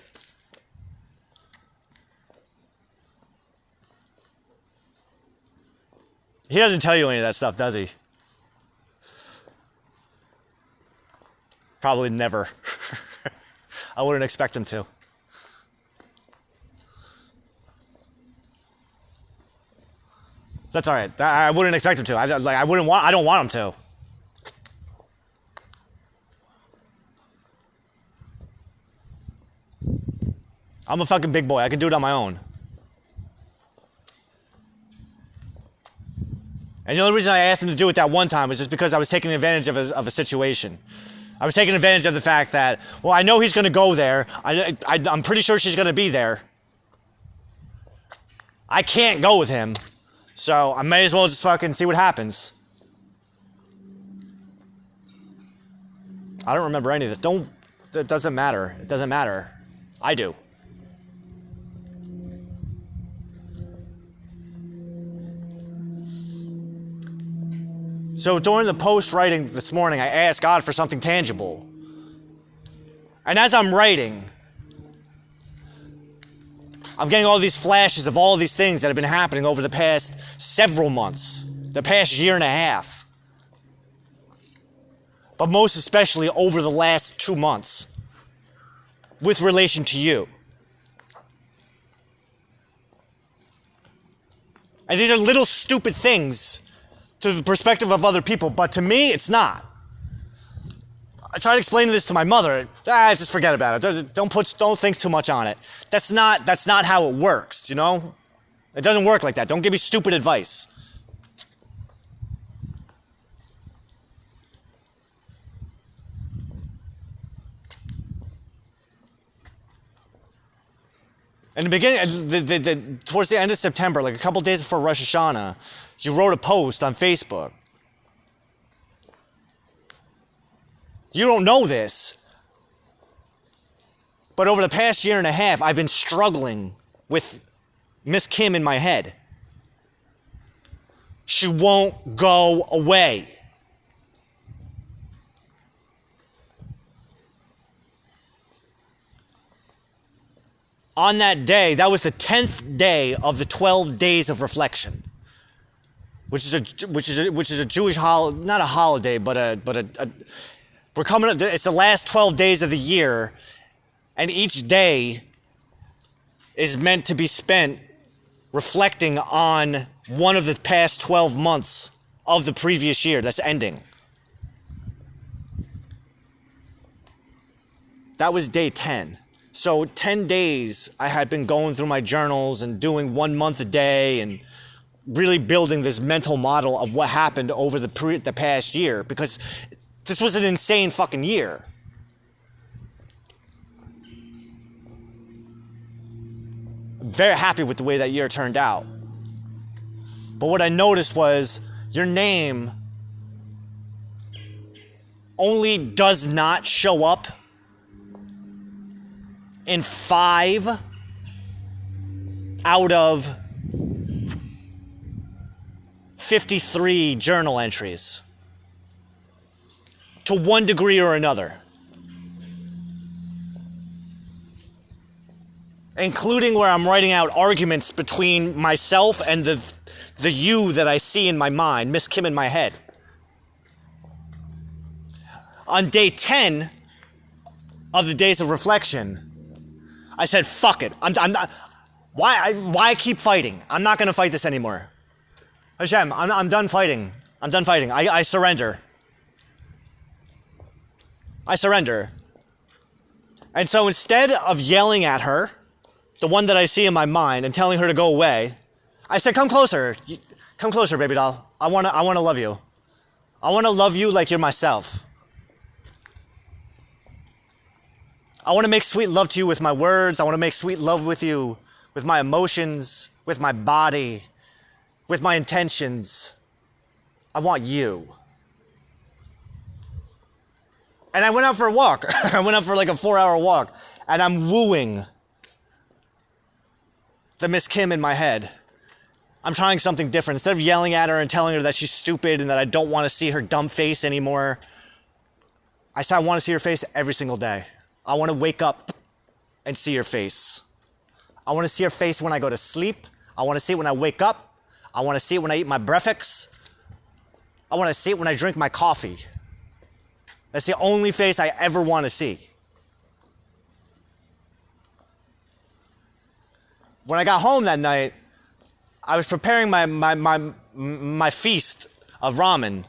A: He doesn't tell you any of that stuff, does he? Probably never. I wouldn't expect him to. That's all right. I wouldn't expect him to. I don't want him to. I'm a fucking big boy. I can do it on my own. And the only reason I asked him to do it that one time was just because I was taking advantage of a situation. I was taking advantage of the fact that, well, I know he's going to go there. I'm pretty sure she's going to be there. I can't go with him. So I may as well just fucking see what happens. I don't remember any of this. It doesn't matter. It doesn't matter. I do. So during the post writing this morning, I asked God for something tangible. And as I'm writing, I'm getting all these flashes of all these things that have been happening over the past several months, the past year and a half. But most especially over the last 2 months with relation to you. And these are little stupid things to the perspective of other people, but to me, it's not. I try to explain this to my mother. Just forget about it. Don't think too much on it. That's not how it works, you know? It doesn't work like that. Don't give me stupid advice. In the beginning, towards the end of September, like a couple days before Rosh Hashanah, you wrote a post on Facebook. You don't know this, but over the past year and a half, I've been struggling with Miss Kim in my head. She won't go away. On that day, that was the 10th day of the 12 days of reflection, which is a Jewish holiday, not a holiday, but we're coming up. It's the last 12 days of the year, and each day is meant to be spent reflecting on one of the past 12 months of the previous year that's ending. That was day 10. So 10 days I had been going through my journals and doing 1 month a day and really building this mental model of what happened over the past year, because this was an insane fucking year. I'm very happy with the way that year turned out. But what I noticed was your name only does not show up in 5 out of 53 journal entries, to one degree or another, including where I'm writing out arguments between myself and the you that I see in my mind, Miss Kim in my head. On day 10 of the days of reflection, I said, fuck it. I'm not. Why keep fighting? I'm not going to fight this anymore. Hashem, I'm done fighting. I'm done fighting. I surrender. I surrender. And so instead of yelling at her, the one that I see in my mind, and telling her to go away, I said, come closer. Come closer, baby doll. I wanna love you. I wanna love you like you're myself. I wanna make sweet love to you with my words. I wanna make sweet love with you, with my emotions, with my body, with my intentions. I want you. And I went out for a walk. I went out for like a 4-hour walk. And I'm wooing the Miss Kim in my head. I'm trying something different. Instead of yelling at her and telling her that she's stupid and that I don't want to see her dumb face anymore, I said I want to see her face every single day. I want to wake up and see her face. I want to see her face when I go to sleep. I want to see it when I wake up. I want to see it when I eat my breakfast. I want to see it when I drink my coffee. That's the only face I ever want to see. When I got home that night, I was preparing my feast of ramen.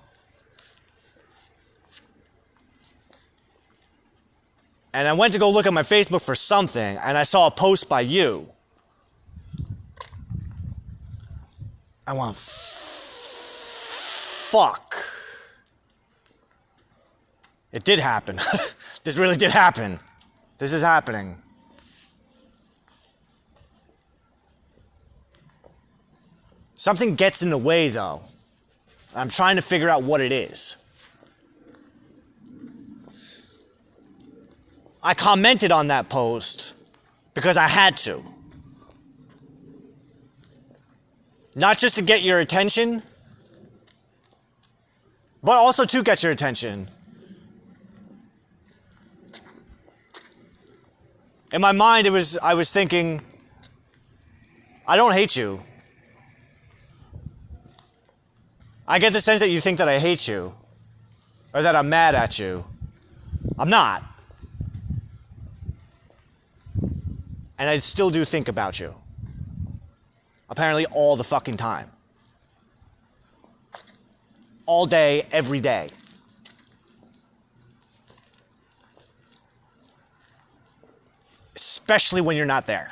A: And I went to go look at my Facebook for something, and I saw a post by you. I went, fuck. It did happen. This really did happen. This is happening. Something gets in the way, though. I'm trying to figure out what it is. I commented on that post because I had to. Not just to get your attention, but also to get your attention. In my mind, I was thinking, I don't hate you. I get the sense that you think that I hate you, or that I'm mad at you. I'm not. And I still do think about you. Apparently all the fucking time. All day, every day. Especially when you're not there.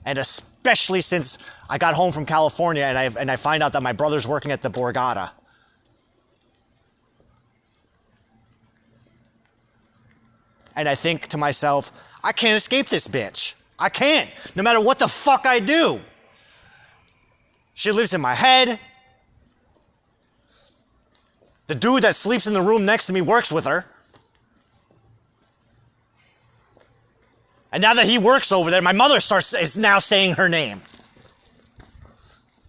A: And especially since I got home from California and I find out that my brother's working at the Borgata. And I think to myself, I can't escape this bitch. I can't, no matter what the fuck I do. She lives in my head. The dude that sleeps in the room next to me works with her. And now that he works over there, my mother is now saying her name.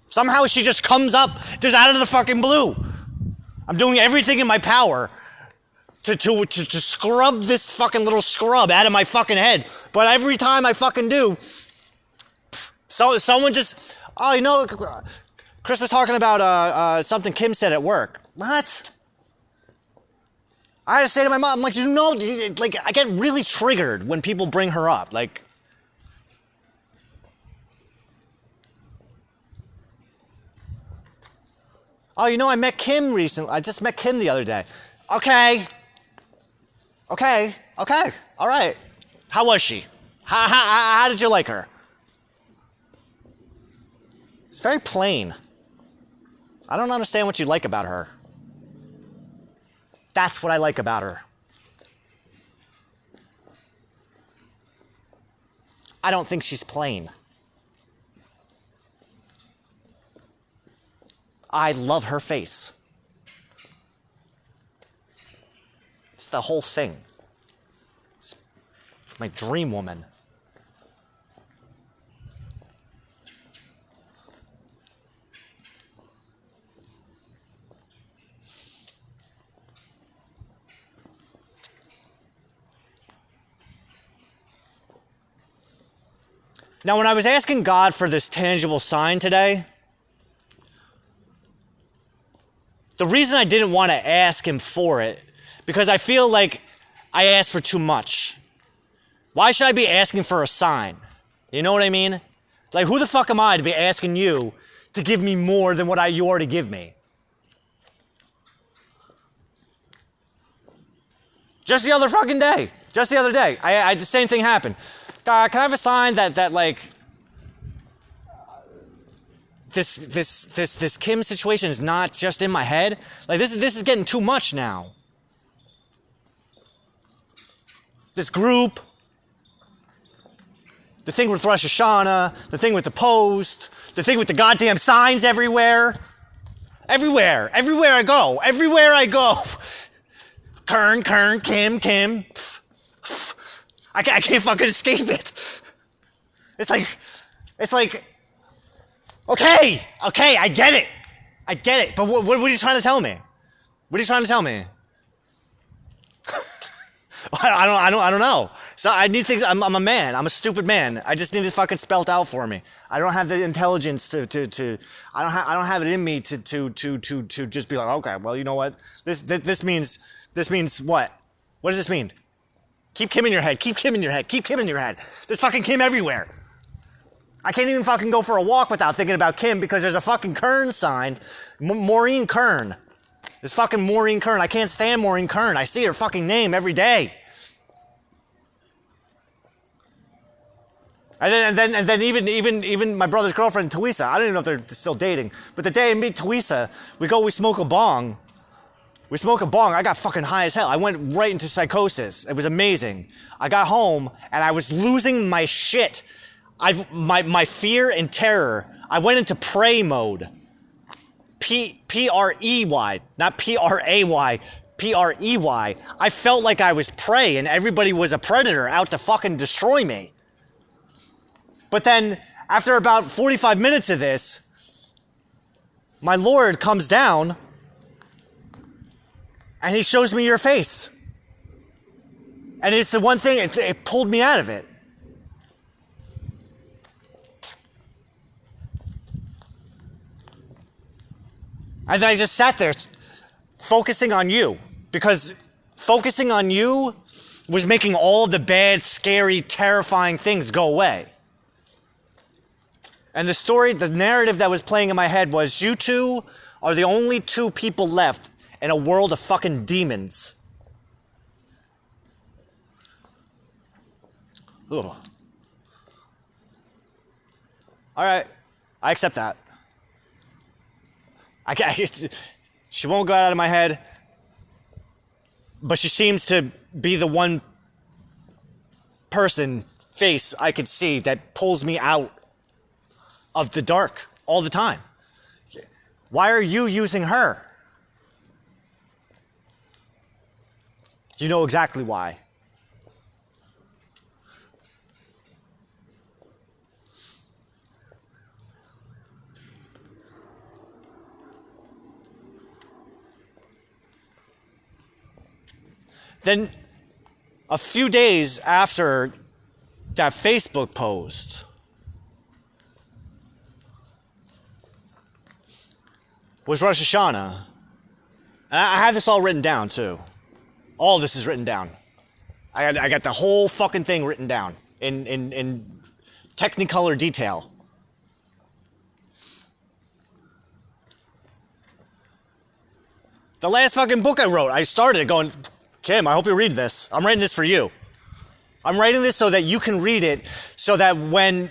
A: Somehow she just comes up just out of the fucking blue. I'm doing everything in my power to scrub this fucking little scrub out of my fucking head. But every time I fucking do, someone just, oh, you know, Chris was talking about something Kim said at work. What? I had to say to my mom, I'm like, you know, like, I get really triggered when people bring her up. Like, oh, you know, I met Kim recently. I just met Kim the other day. Okay, all right. How was she? How did you like her? It's very plain. I don't understand what you like about her. That's what I like about her. I don't think she's plain. I love her face. It's the whole thing. It's my dream woman. Now, when I was asking God for this tangible sign today, the reason I didn't want to ask him for it, because I feel like I asked for too much. Why should I be asking for a sign? You know what I mean? Like, who the fuck am I to be asking you to give me more than what you already give me? Just the other fucking day. Just the other day. The same thing happened. Can I have a sign that like, this Kim situation is not just in my head. Like this is getting too much now. This group, the thing with Rosh Hashanah, the thing with the post, the thing with the goddamn signs everywhere. Everywhere I go. Kern, Kim. I can't fucking escape it. It's like, okay, I get it. But what are you trying to tell me? What are you trying to tell me? I don't know. So I need things. I'm a man. I'm a stupid man. I just need it fucking spelt out for me. I don't have the intelligence to. I don't have it in me to just be like, okay, well, you know what? This means what? What does this mean? Keep Kim in your head. Keep Kim in your head. There's fucking Kim everywhere. I can't even fucking go for a walk without thinking about Kim because there's a fucking Kern sign. Maureen Kern. This fucking Maureen Kern. I can't stand Maureen Kern. I see her fucking name every day. And then even my brother's girlfriend, Tawisa, I don't even know if they're still dating, but the day I meet Tawisa, we smoke a bong. I got fucking high as hell. I went right into psychosis. It was amazing. I got home and I was losing my shit. My fear and terror. I went into pray mode. P-R-E-Y, not P-R-A-Y, P-R-E-Y. I felt like I was prey and everybody was a predator out to fucking destroy me. But then, after about 45 minutes of this, my Lord comes down and he shows me your face. And it's the one thing, it pulled me out of it. And then I just sat there focusing on you, because focusing on you was making all the bad, scary, terrifying things go away. And the narrative that was playing in my head was, you two are the only two people left in a world of fucking demons. Ugh. All right, I accept that. She won't go out of my head, but she seems to be the one face I could see that pulls me out of the dark all the time. Why are you using her? You know exactly why. Then, a few days after that Facebook post, was Rosh Hashanah. And I have this all written down, too. All this is written down. I got the whole fucking thing written down in Technicolor detail. The last fucking book I wrote, I started it going, Kim, I hope you read this. I'm writing this for you. I'm writing this so that you can read it, so that when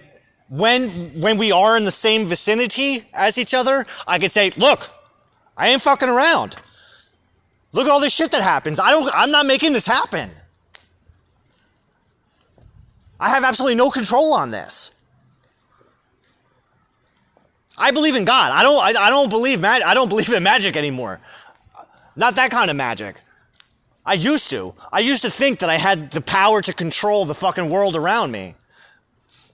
A: we are in the same vicinity as each other, I can say, look, I ain't fucking around. Look at all this shit that happens. I'm not making this happen. I have absolutely no control on this. I believe in God. I don't believe in magic anymore. Not that kind of magic. I used to think that I had the power to control the fucking world around me.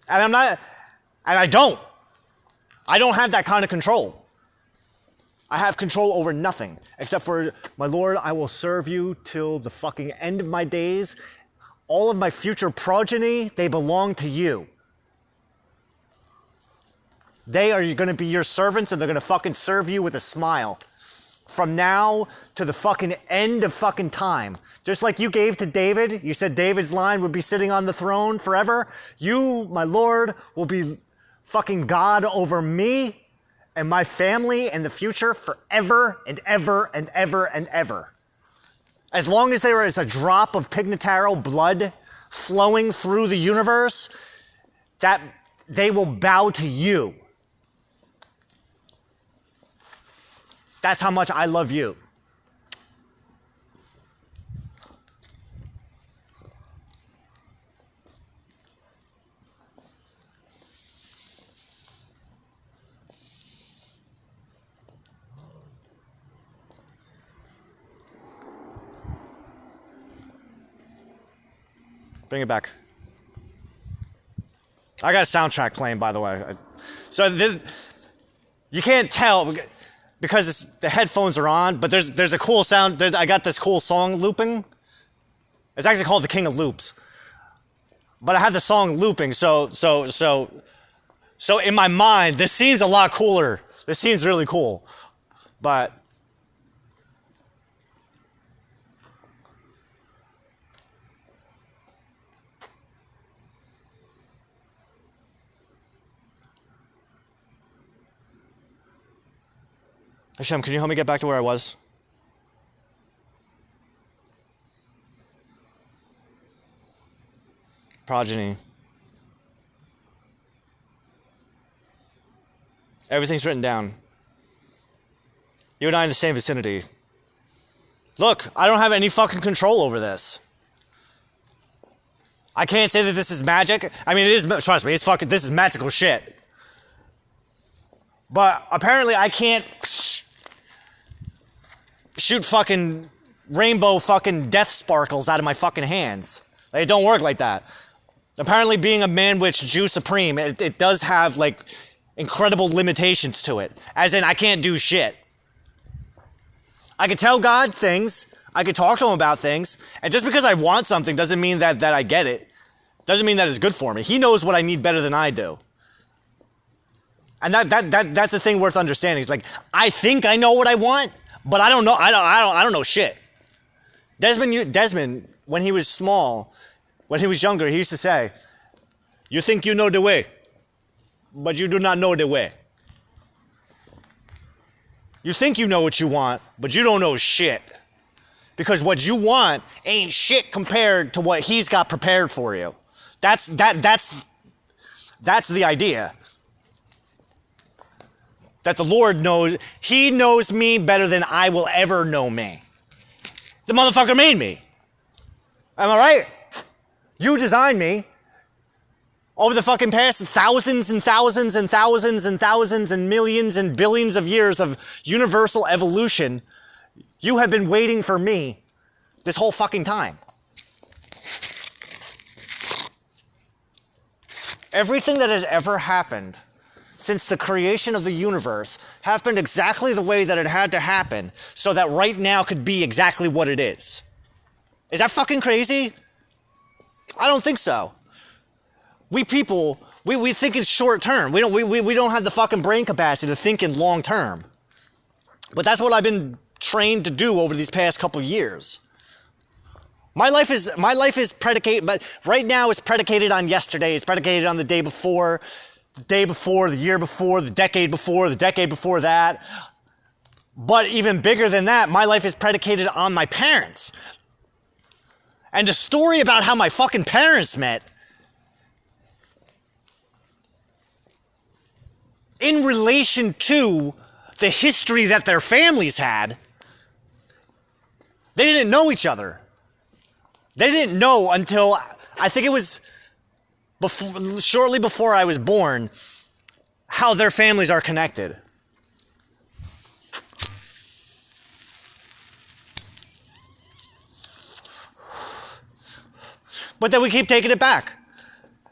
A: And I don't. I don't have that kind of control. I have control over nothing, except for, my Lord, I will serve you till the fucking end of my days. All of my future progeny, they belong to you. They are going to be your servants, and they're going to fucking serve you with a smile. From now to the fucking end of fucking time. Just like you gave to David, you said David's line would be sitting on the throne forever. You, my Lord, will be fucking God over me and my family in the future forever and ever and ever and ever. As long as there is a drop of Pignataro blood flowing through the universe, that they will bow to you. That's how much I love you. Bring it back. I got a soundtrack playing, by the way. So you can't tell because the headphones are on, but there's a cool sound. I got this cool song looping. It's actually called The King of Loops. But I have the song looping, so in my mind, this seems a lot cooler. This seems really cool. But Hashem, can you help me get back to where I was? Progeny. Everything's written down. You and I in the same vicinity. Look, I don't have any fucking control over this. I can't say that this is magic. I mean, it is, trust me, this is magical shit. But apparently I can't shoot fucking rainbow fucking death sparkles out of my fucking hands. It don't work like that. Apparently being a man witch Jew supreme, it does have like incredible limitations to it. As in, I can't do shit. I could tell God things, I could talk to him about things, and just because I want something doesn't mean that I get it. Doesn't mean that it's good for me. He knows what I need better than I do. And that's the thing worth understanding. It's like, I think I know what I want, but I don't know. I don't know shit. Desmond, when he was small, when he was younger, he used to say, "You think you know the way, but you do not know the way. You think you know what you want, but you don't know shit. Because what you want ain't shit compared to what he's got prepared for you." That's the idea. That the Lord knows, he knows me better than I will ever know me. The motherfucker made me. Am I right? You designed me. Over the fucking past thousands and thousands and thousands and thousands and millions and billions of years of universal evolution, you have been waiting for me this whole fucking time. Everything that has ever happened since the creation of the universe happened exactly the way that it had to happen so that right now could be exactly what it is. Is that fucking crazy? I don't think so. We people, we think it's short term. We don't have the fucking brain capacity to think in long term. But that's what I've been trained to do over these past couple years. My life is predicated, but right now it's predicated on yesterday. It's predicated on the day before, the year before, the decade before that. But even bigger than that, my life is predicated on my parents. And the story about how my fucking parents met in relation to the history that their families had, they didn't know each other. They didn't know until, I think it was shortly before I was born, how their families are connected. But then we keep taking it back.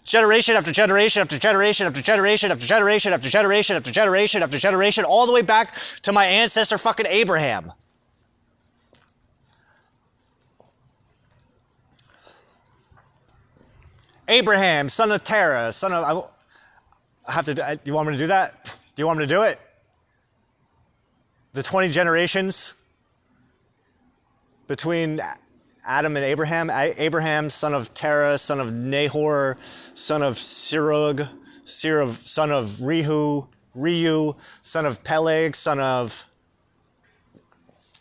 A: Generation after generation after generation after generation after generation after generation after generation after generation, all the way back to my ancestor fucking Abraham. Abraham, son of Terah, son of... I have to... Do you want me to do that? Do you want me to do it? The 20 generations between Adam and Abraham. Abraham, son of Terah, son of Nahor, son of Serug, son of Reu, son of Peleg, son of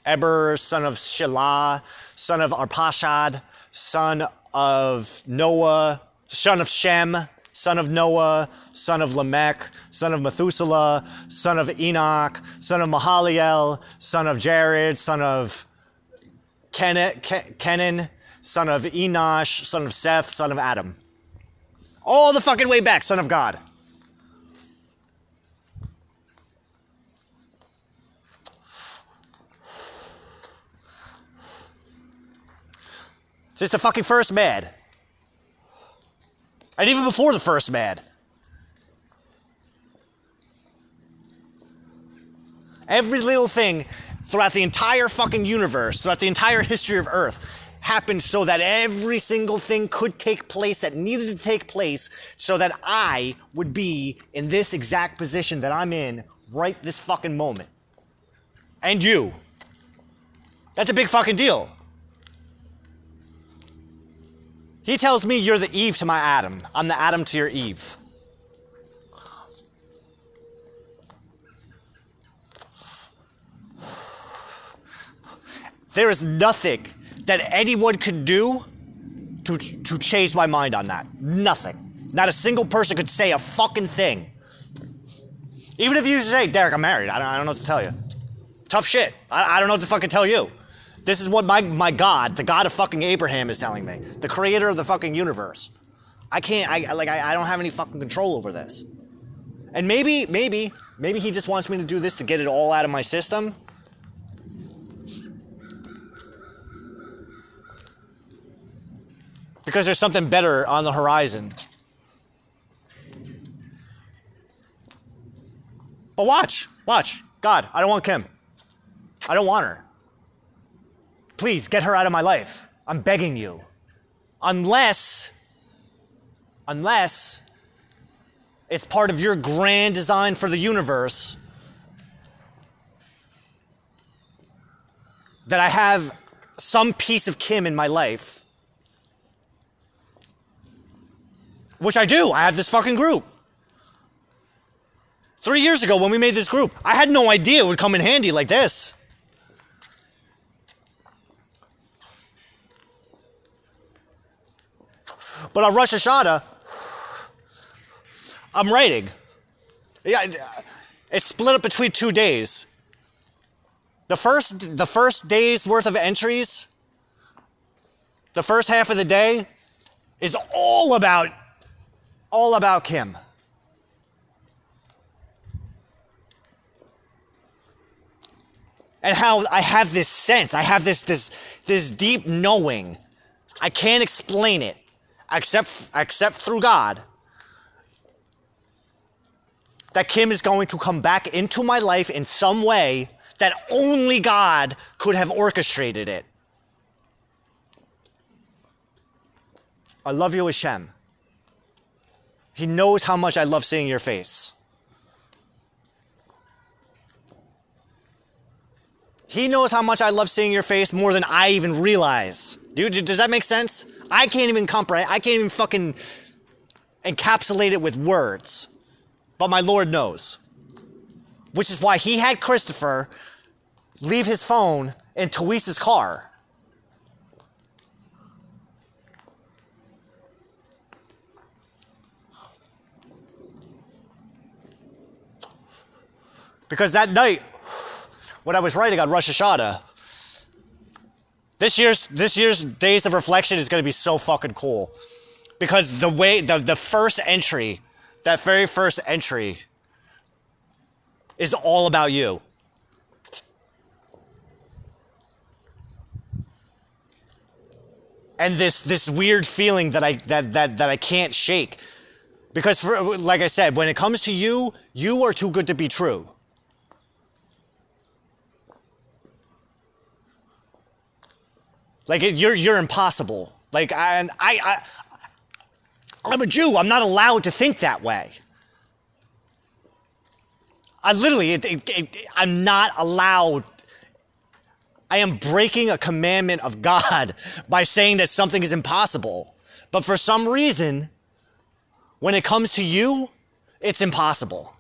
A: Eber, son of Shelah, son of Arpachshad, son of Noah, son of Shem, son of Noah, son of Lamech, son of Methuselah, son of Enoch, son of Mahalalel, son of Jared, son of Kenan, son of Enosh, son of Seth, son of Adam. All the fucking way back, son of God. Since the fucking first man. And even before the first man. Every little thing throughout the entire fucking universe, throughout the entire history of Earth, happened so that every single thing could take place that needed to take place so that I would be in this exact position that I'm in right this fucking moment. And you. That's a big fucking deal. He tells me you're the Eve to my Adam. I'm the Adam to your Eve. There is nothing that anyone could do to change my mind on that. Nothing. Not a single person could say a fucking thing. Even if you say, Derek, I'm married. I don't know what to tell you. Tough shit. I don't know what to fucking tell you. This is what my God, the God of fucking Abraham, is telling me. The creator of the fucking universe. I don't have any fucking control over this. And maybe he just wants me to do this to get it all out of my system. Because there's something better on the horizon. But watch. God, I don't want Kim. I don't want her. Please, get her out of my life. I'm begging you. Unless it's part of your grand design for the universe that I have some piece of Kim in my life. Which I do. I have this fucking group. 3 years ago when we made this group, I had no idea it would come in handy like this. But on Rosh Hashanah, I'm writing. Yeah, it's split up between 2 days. The first day's worth of entries, the first half of the day, is all about Kim. And how I have this sense, I have this deep knowing. I can't explain it. Except through God, that Kim is going to come back into my life in some way that only God could have orchestrated it. I love you, Hashem. He knows how much I love seeing your face. He knows how much I love seeing your face more than I even realize. Dude, does that make sense? I can't even comprehend. I can't even fucking encapsulate it with words. But my Lord knows. Which is why he had Christopher leave his phone in Tawisa's car. Because that night, when I was writing on Rosh Hashanah, this year's Days of Reflection is going to be so fucking cool. Because the way, the first entry, that very first entry, is all about you. And this weird feeling that I can't shake. Because like I said, when it comes to you, you are too good to be true. Like you're impossible. Like I'm a Jew. I'm not allowed to think that way. I literally, I'm not allowed. I am breaking a commandment of God by saying that something is impossible. But for some reason, when it comes to you, it's impossible.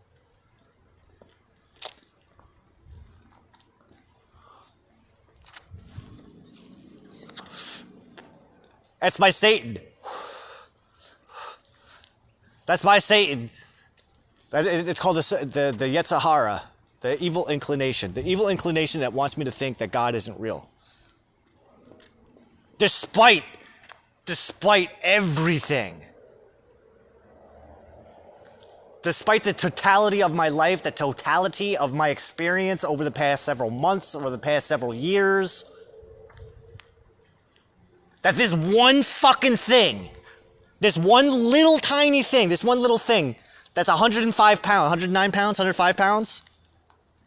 A: That's my Satan. That's by Satan. It's called the Yetzer Hara, the evil inclination. The evil inclination that wants me to think that God isn't real. Despite everything. Despite the totality of my life, the totality of my experience over the past several months, over the past several years, that this one fucking thing, this one little tiny thing, this one little thing that's 105 pounds, 109 pounds, 105 pounds,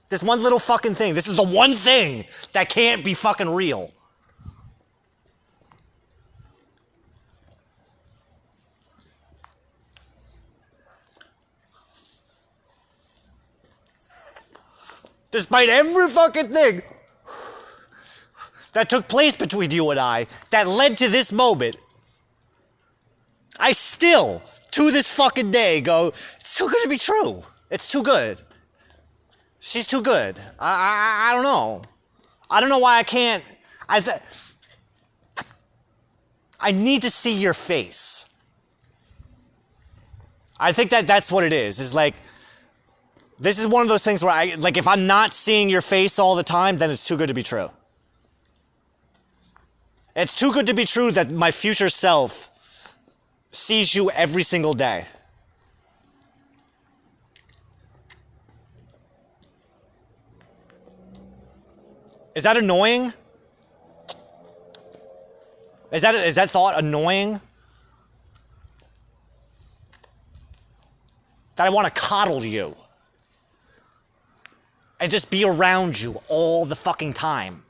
A: this one little fucking thing, this is the one thing that can't be fucking real. Despite every fucking thing that took place between you and I that led to this moment, I still, to this fucking day, go, it's too good to be true. It's too good. She's too good. I don't know. I don't know why I can't. I need to see your face. I think that's what it is. It's like, this is one of those things where if I'm not seeing your face all the time, then it's too good to be true. It's too good to be true that my future self sees you every single day. Is that annoying? Is that thought annoying? That I want to coddle you and just be around you all the fucking time.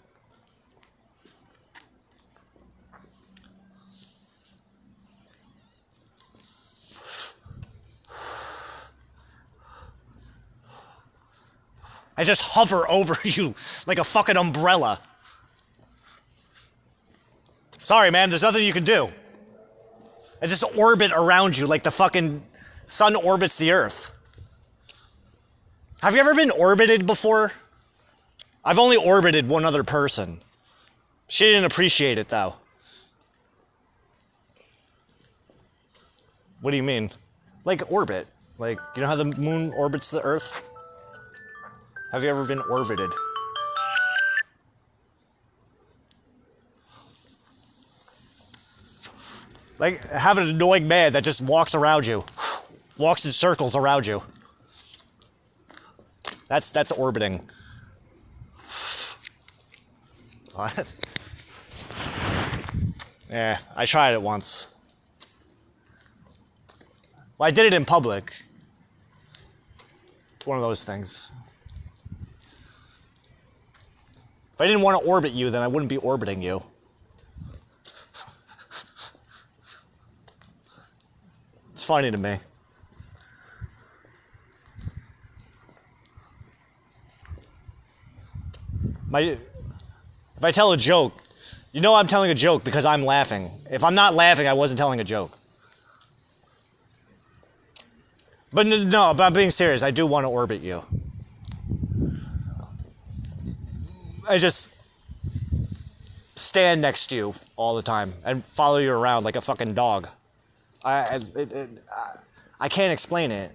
A: I just hover over you like a fucking umbrella. Sorry, man, there's nothing you can do. I just orbit around you like the fucking sun orbits the earth. Have you ever been orbited before? I've only orbited one other person. She didn't appreciate it, though. What do you mean? Like orbit. Like, you know how the moon orbits the earth? Have you ever been orbited? Like, have an annoying man that just walks around you. Walks in circles around you. That's orbiting. What? Yeah, I tried it once. Well, I did it in public. It's one of those things. If I didn't want to orbit you, then I wouldn't be orbiting you. It's funny to me. If I tell a joke, you know I'm telling a joke because I'm laughing. If I'm not laughing, I wasn't telling a joke. But no, but I'm being serious. I do want to orbit you. I just stand next to you all the time and follow you around like a fucking dog. I can't explain it.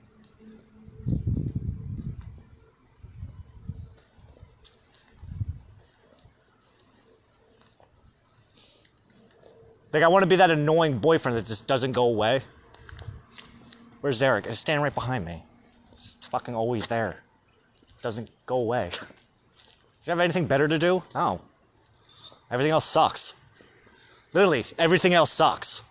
A: Like, I want to be that annoying boyfriend that just doesn't go away. Where's Eric? He's standing right behind me. He's fucking always there. Doesn't go away. Do you have anything better to do? No. Everything else sucks. Literally, everything else sucks.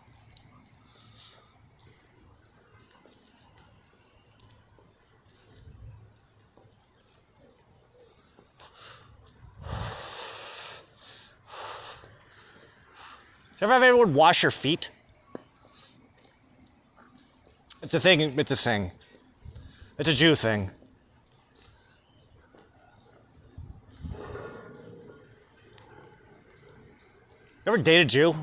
A: Do you ever have anyone wash your feet? It's a thing. It's a thing. It's a Jew thing. You ever date a Jew?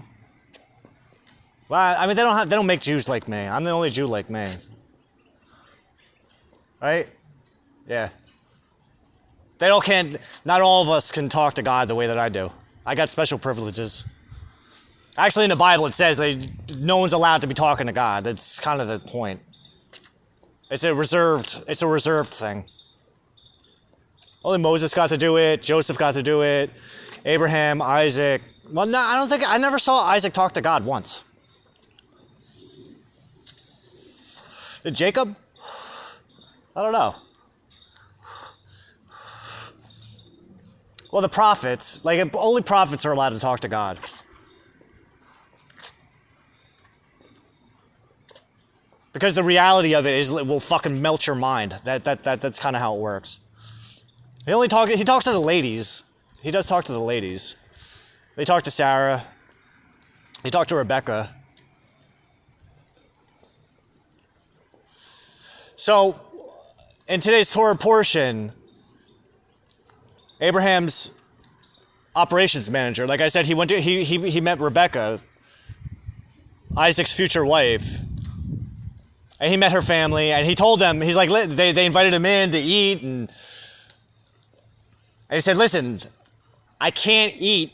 A: Well, I mean, they don't make Jews like me. I'm the only Jew like me. Right? Yeah. Not all of us can talk to God the way that I do. I got special privileges. Actually, in the Bible, it says no one's allowed to be talking to God. That's kind of the point. It's a reserved thing. Only Moses got to do it, Joseph got to do it, Abraham, Isaac. Well, no, I never saw Isaac talk to God once. Did Jacob? I don't know. Well, the prophets, like only prophets are allowed to talk to God. Because the reality of it is it will fucking melt your mind. That's kind of how it works. He talks to the ladies. He does talk to the ladies. They talk to Sarah. He talked to Rebecca. So, in today's Torah portion, Abraham's operations manager, like I said, he met Rebecca, Isaac's future wife, and he met her family, and he told them, he's like, they invited him in to eat, and he said, listen, I can't eat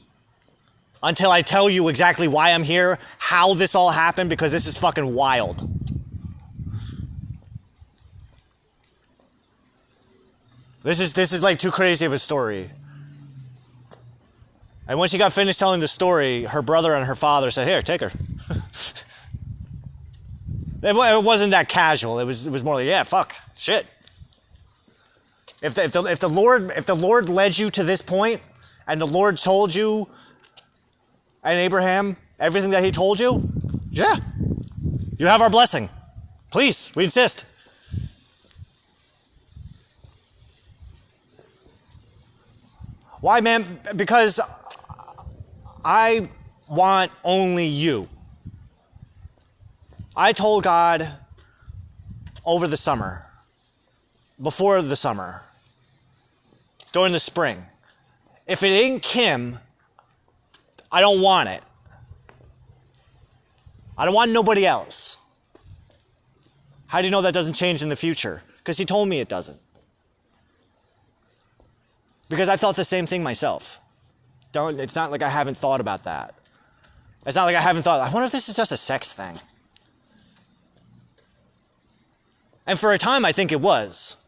A: until I tell you exactly why I'm here, how this all happened, because this is fucking wild. This is like too crazy of a story. And when she got finished telling the story, her brother and her father said, here, take her. It wasn't that casual. It was more like, yeah, fuck, shit. If the Lord led you to this point, and the Lord told you and Abraham everything that he told you, yeah, you have our blessing. Please, we insist. Why, man? Because I want only you. I told God over the summer, before the summer, during the spring, if it ain't Kim, I don't want it. I don't want nobody else. How do you know that doesn't change in the future? Because he told me it doesn't. Because I thought the same thing myself. It's not like I haven't thought about that. It's not like I haven't thought, I wonder if this is just a sex thing. And for a time, I think it was.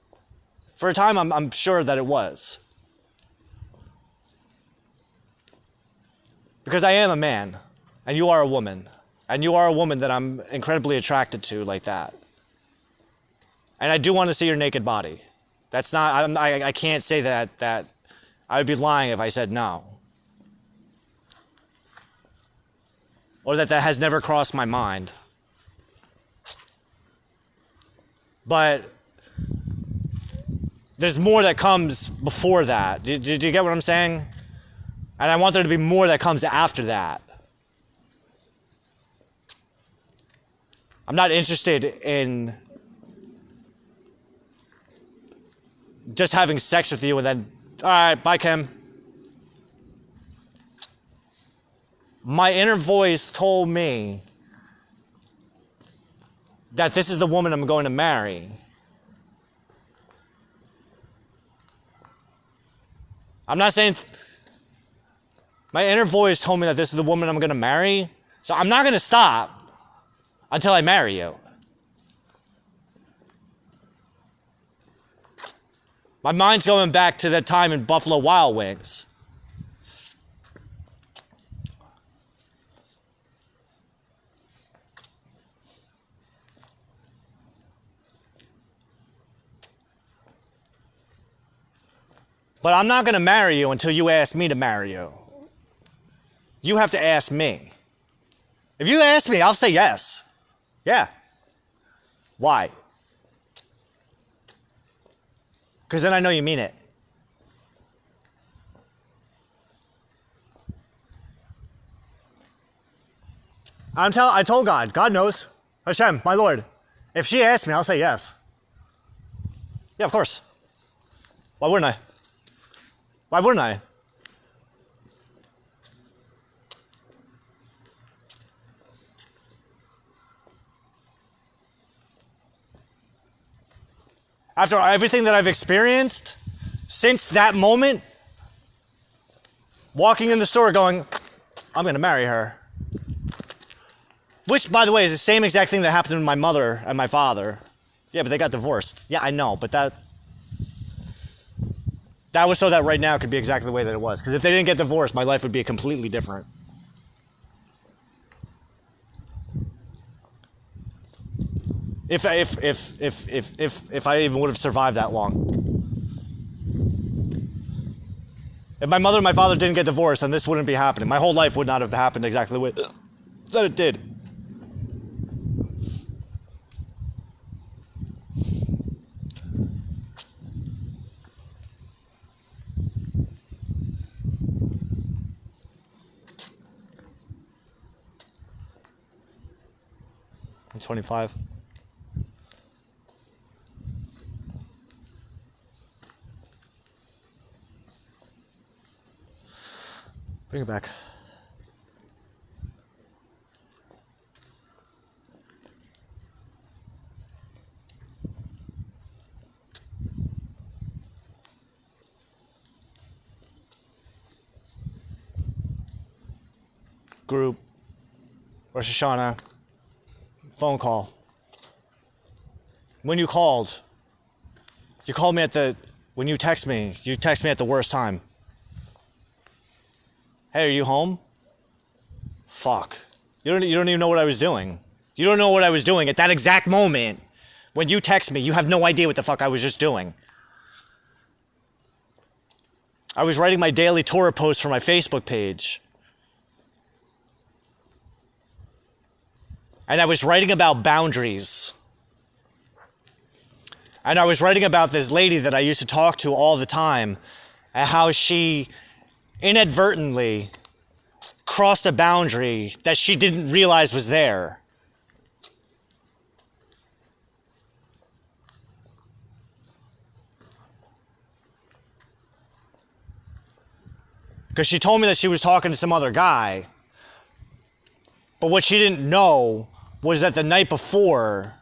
A: For a time, I'm sure that it was. Because I am a man, and you are a woman. And you are a woman that I'm incredibly attracted to like that. And I do want to see your naked body. That's not, I can't say that I would be lying if I said no. Or that has never crossed my mind. But there's more that comes before that. Did you get what I'm saying? And I want there to be more that comes after that. I'm not interested in just having sex with you and then, all right, bye, Kim. My inner voice told me that this is the woman I'm going to marry. I'm not saying, my inner voice told me that this is the woman I'm going to marry, so I'm not going to stop until I marry you. My mind's going back to that time in Buffalo Wild Wings. But I'm not going to marry you until you ask me to marry you. You have to ask me. If you ask me, I'll say yes. Yeah. Why? Because then I know you mean it. I told God knows. Hashem, my Lord. If she asks me, I'll say yes. Yeah, of course. Why wouldn't I? Why wouldn't I? After everything that I've experienced, since that moment, walking in the store going, I'm going to marry her. Which, by the way, is the same exact thing that happened to my mother and my father. Yeah, but they got divorced. Yeah, I know, but that was so that right now could be exactly the way that it was. Because if they didn't get divorced, my life would be completely different. If I even would have survived that long. If my mother and my father didn't get divorced, then this wouldn't be happening. My whole life would not have happened exactly the way that it did. I'm 25. Bring it back. Group, Rosh Hashanah, phone call. When you called me when you text me at the worst time. Hey, are you home? Fuck. You don't even know what I was doing. You don't know what I was doing at that exact moment. When you text me, you have no idea what the fuck I was just doing. I was writing my daily Torah post for my Facebook page. And I was writing about boundaries. And I was writing about this lady that I used to talk to all the time, and how she inadvertently crossed a boundary that she didn't realize was there. Because she told me that she was talking to some other guy. But what she didn't know was that the night before,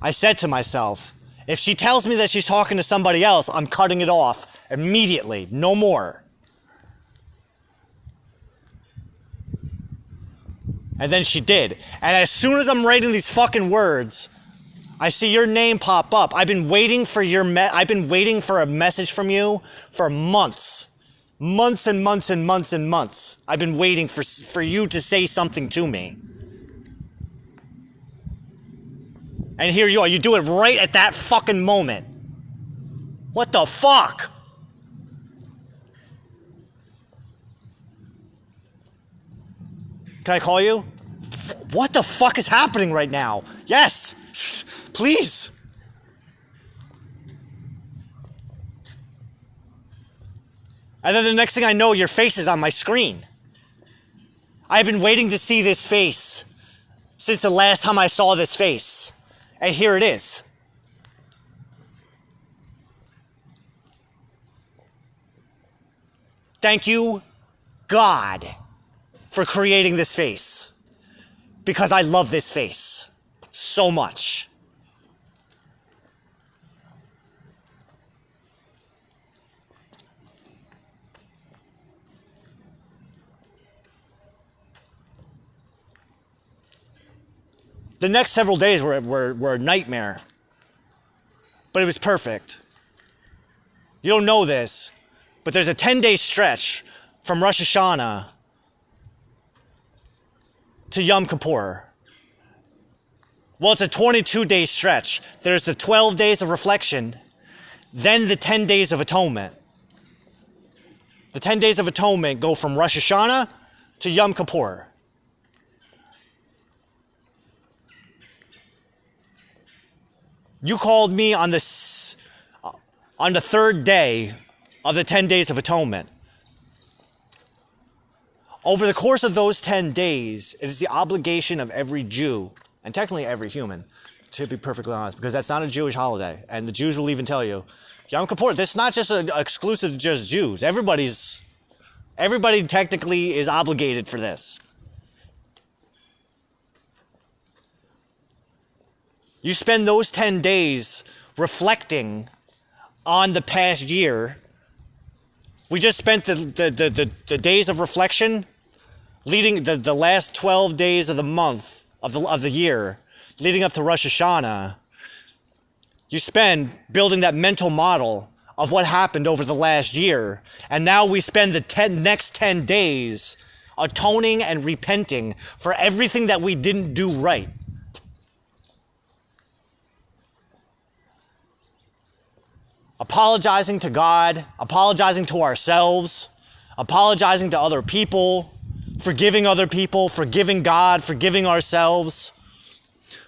A: I said to myself, if she tells me that she's talking to somebody else, I'm cutting it off immediately. No more. And then she did. And as soon as I'm writing these fucking words, I see your name pop up. I've been waiting for a message from you for months. Months and months and months and months. I've been waiting for you to say something to me. And here you are. You do it right at that fucking moment. What the fuck? Can I call you? What the fuck is happening right now? Yes! Please! And then the next thing I know, your face is on my screen. I've been waiting to see this face since the last time I saw this face. And here it is. Thank you, God, for creating this face. Because I love this face so much. The next several days were a nightmare. But it was perfect. You don't know this, but there's a 10-day stretch from Rosh Hashanah to Yom Kippur. Well, it's a 22-day stretch. There's the 12 days of reflection, then the 10 days of atonement. The 10 days of atonement go from Rosh Hashanah to Yom Kippur. You called me on the third day of the 10 days of atonement. Over the course of those 10 days, it is the obligation of every Jew, and technically every human, to be perfectly honest, because that's not a Jewish holiday, and the Jews will even tell you, Yom Kippur, this is not just exclusive to just Jews. Everybody technically is obligated for this. You spend those 10 days reflecting on the past year. We just spent the days of reflection leading the last 12 days of the month of the year leading up to Rosh Hashanah. you spend building that mental model of what happened over the last year. And now we spend the next 10 days atoning and repenting for everything that we didn't do right. Apologizing to God, apologizing to ourselves, apologizing to other people, forgiving other people, forgiving God, forgiving ourselves,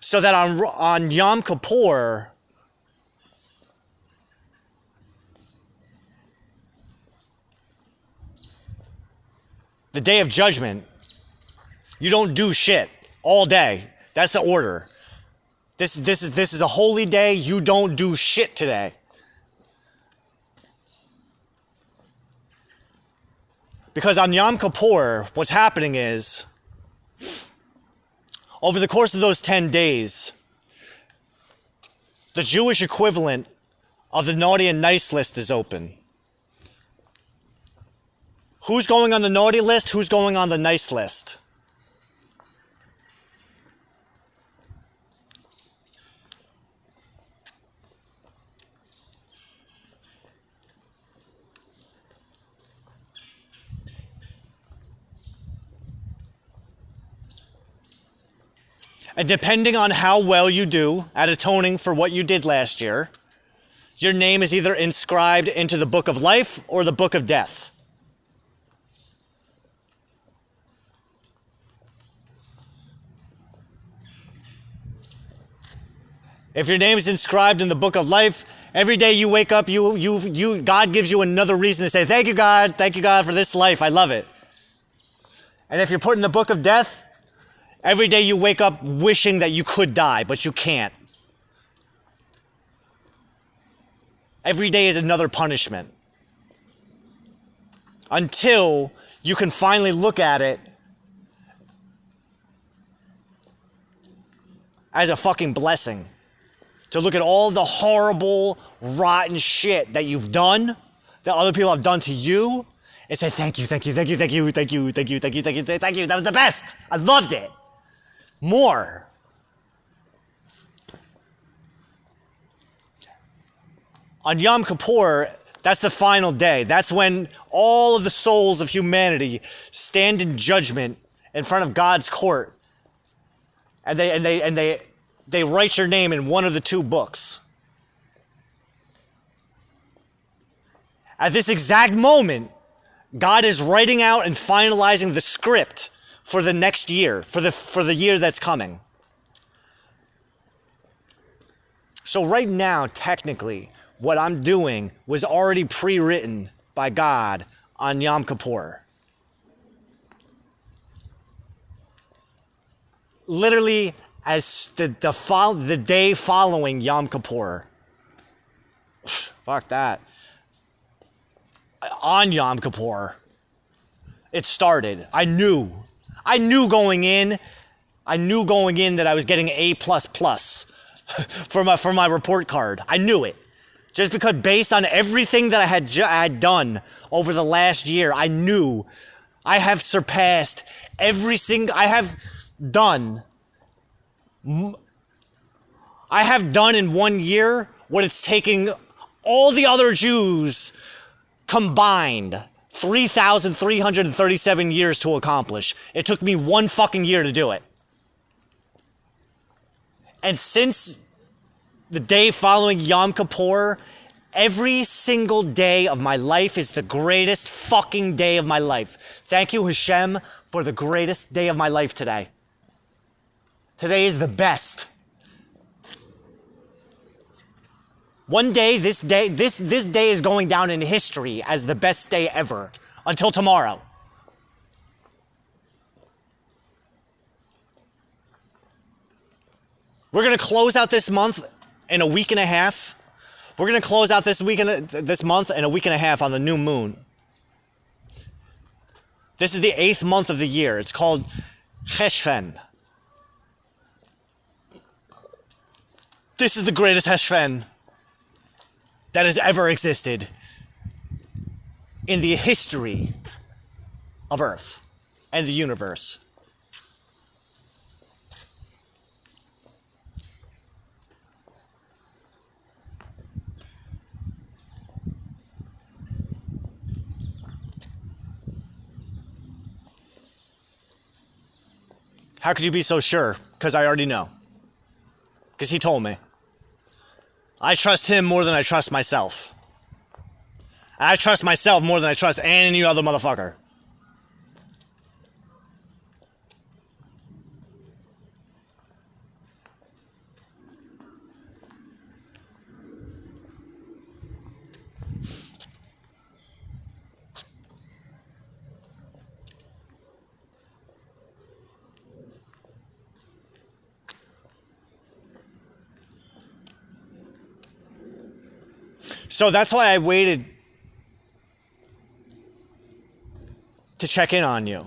A: so that on Yom Kippur, the day of judgment, you don't do shit all day. That's the order. This is a holy day. You don't do shit today. Because on Yom Kippur, what's happening is, over the course of those 10 days, the Jewish equivalent of the naughty and nice list is open. Who's going on the naughty list? Who's going on the nice list? And depending on how well you do at atoning for what you did last year, your name is either inscribed into the book of life or the book of death. If your name is inscribed in the book of life, every day you wake up, God gives you another reason to say, thank you, God for this life. I love it. And if you're put in the book of death, every day you wake up wishing that you could die, but you can't. Every day is another punishment. Until you can finally look at it as a fucking blessing. To look at all the horrible, rotten shit that you've done, that other people have done to you, and say, thank you. That was the best. I loved it. More. On Yom Kippur, that's the final day. That's when all of the souls of humanity stand in judgment in front of God's court. And they write your name in one of the two books. At this exact moment, God is writing out and finalizing the script for the next year, for the year that's coming. So right now, technically, what I'm doing was already pre-written by God on Yom Kippur. Literally, as the day following Yom Kippur. Fuck that. On Yom Kippur, it started. I knew going in that I was getting A++ for my report card. I knew it. Just because based on everything that I had done over the last year, I knew I have surpassed I have done in 1 year what it's taking all the other Jews combined 3,337 years to accomplish. It took me 1 fucking year to do it. And since the day following Yom Kippur, every single day of my life is the greatest fucking day of my life. Thank you, Hashem, for the greatest day of my life today. Today is the best. One day, this day is going down in history as the best day ever. Until tomorrow. We're going to close out this month in a week and a half. We're going to close out this month in a week and a half on the new moon. This is the 8th month of the year. It's called Cheshvan. This is the greatest Cheshvan that has ever existed in the history of Earth and the universe. How could you be so sure? Because I already know. Because he told me. I trust him more than I trust myself. And I trust myself more than I trust any other motherfucker. So that's why I waited to check in on you.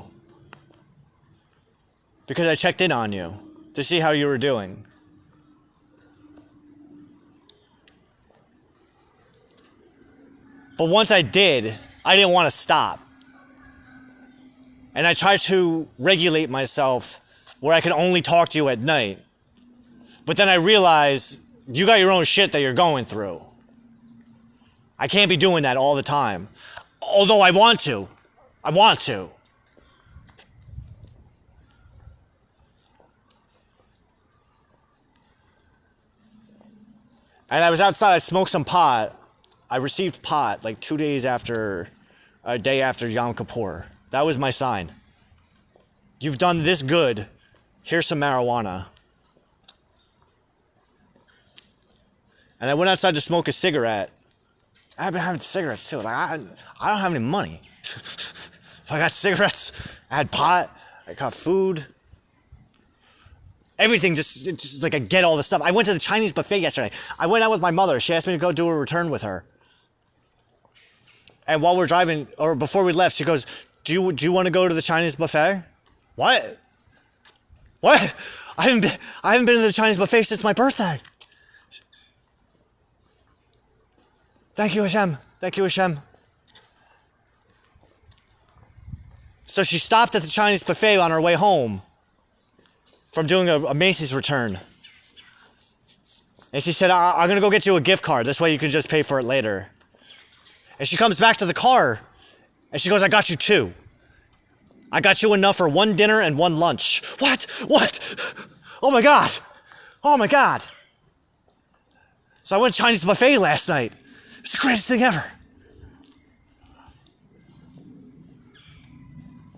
A: Because I checked in on you to see how you were doing. But once I did, I didn't want to stop. And I tried to regulate myself where I could only talk to you at night. But then I realized you got your own shit that you're going through. I can't be doing that all the time. Although I want to. I want to. And I was outside, I smoked some pot. I received pot like a day after Yom Kippur. That was my sign. You've done this good. Here's some marijuana. And I went outside to smoke a cigarette. I've been having cigarettes too. Like I don't have any money. I got cigarettes. I had pot. I got food. Everything just like I get all the stuff. I went to the Chinese buffet yesterday. I went out with my mother. She asked me to go do a return with her. And while we're driving, or before we left, she goes, "Do you want to go to the Chinese buffet?" What? What? I haven't been to the Chinese buffet since my birthday. Thank you, Hashem. Thank you, Hashem. So she stopped at the Chinese buffet on her way home from doing a Macy's return. And she said, I'm going to go get you a gift card. This way you can just pay for it later. And she comes back to the car and she goes, I got you 2. I got you enough for 1 dinner and 1 lunch. What? Oh my God. Oh my God. So I went to Chinese buffet last night. It's the greatest thing ever.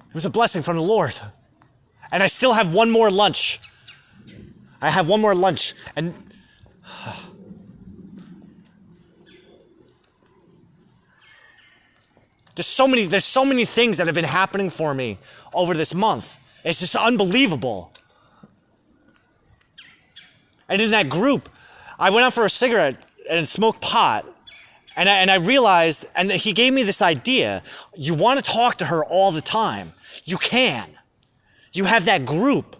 A: It was a blessing from the Lord. And I still have 1 more lunch. I have 1 more lunch. And there's so many things that have been happening for me over this month. It's just unbelievable. And in that group, I went out for a cigarette and smoked pot. And I realized, and he gave me this idea, you want to talk to her all the time. You can. You have that group.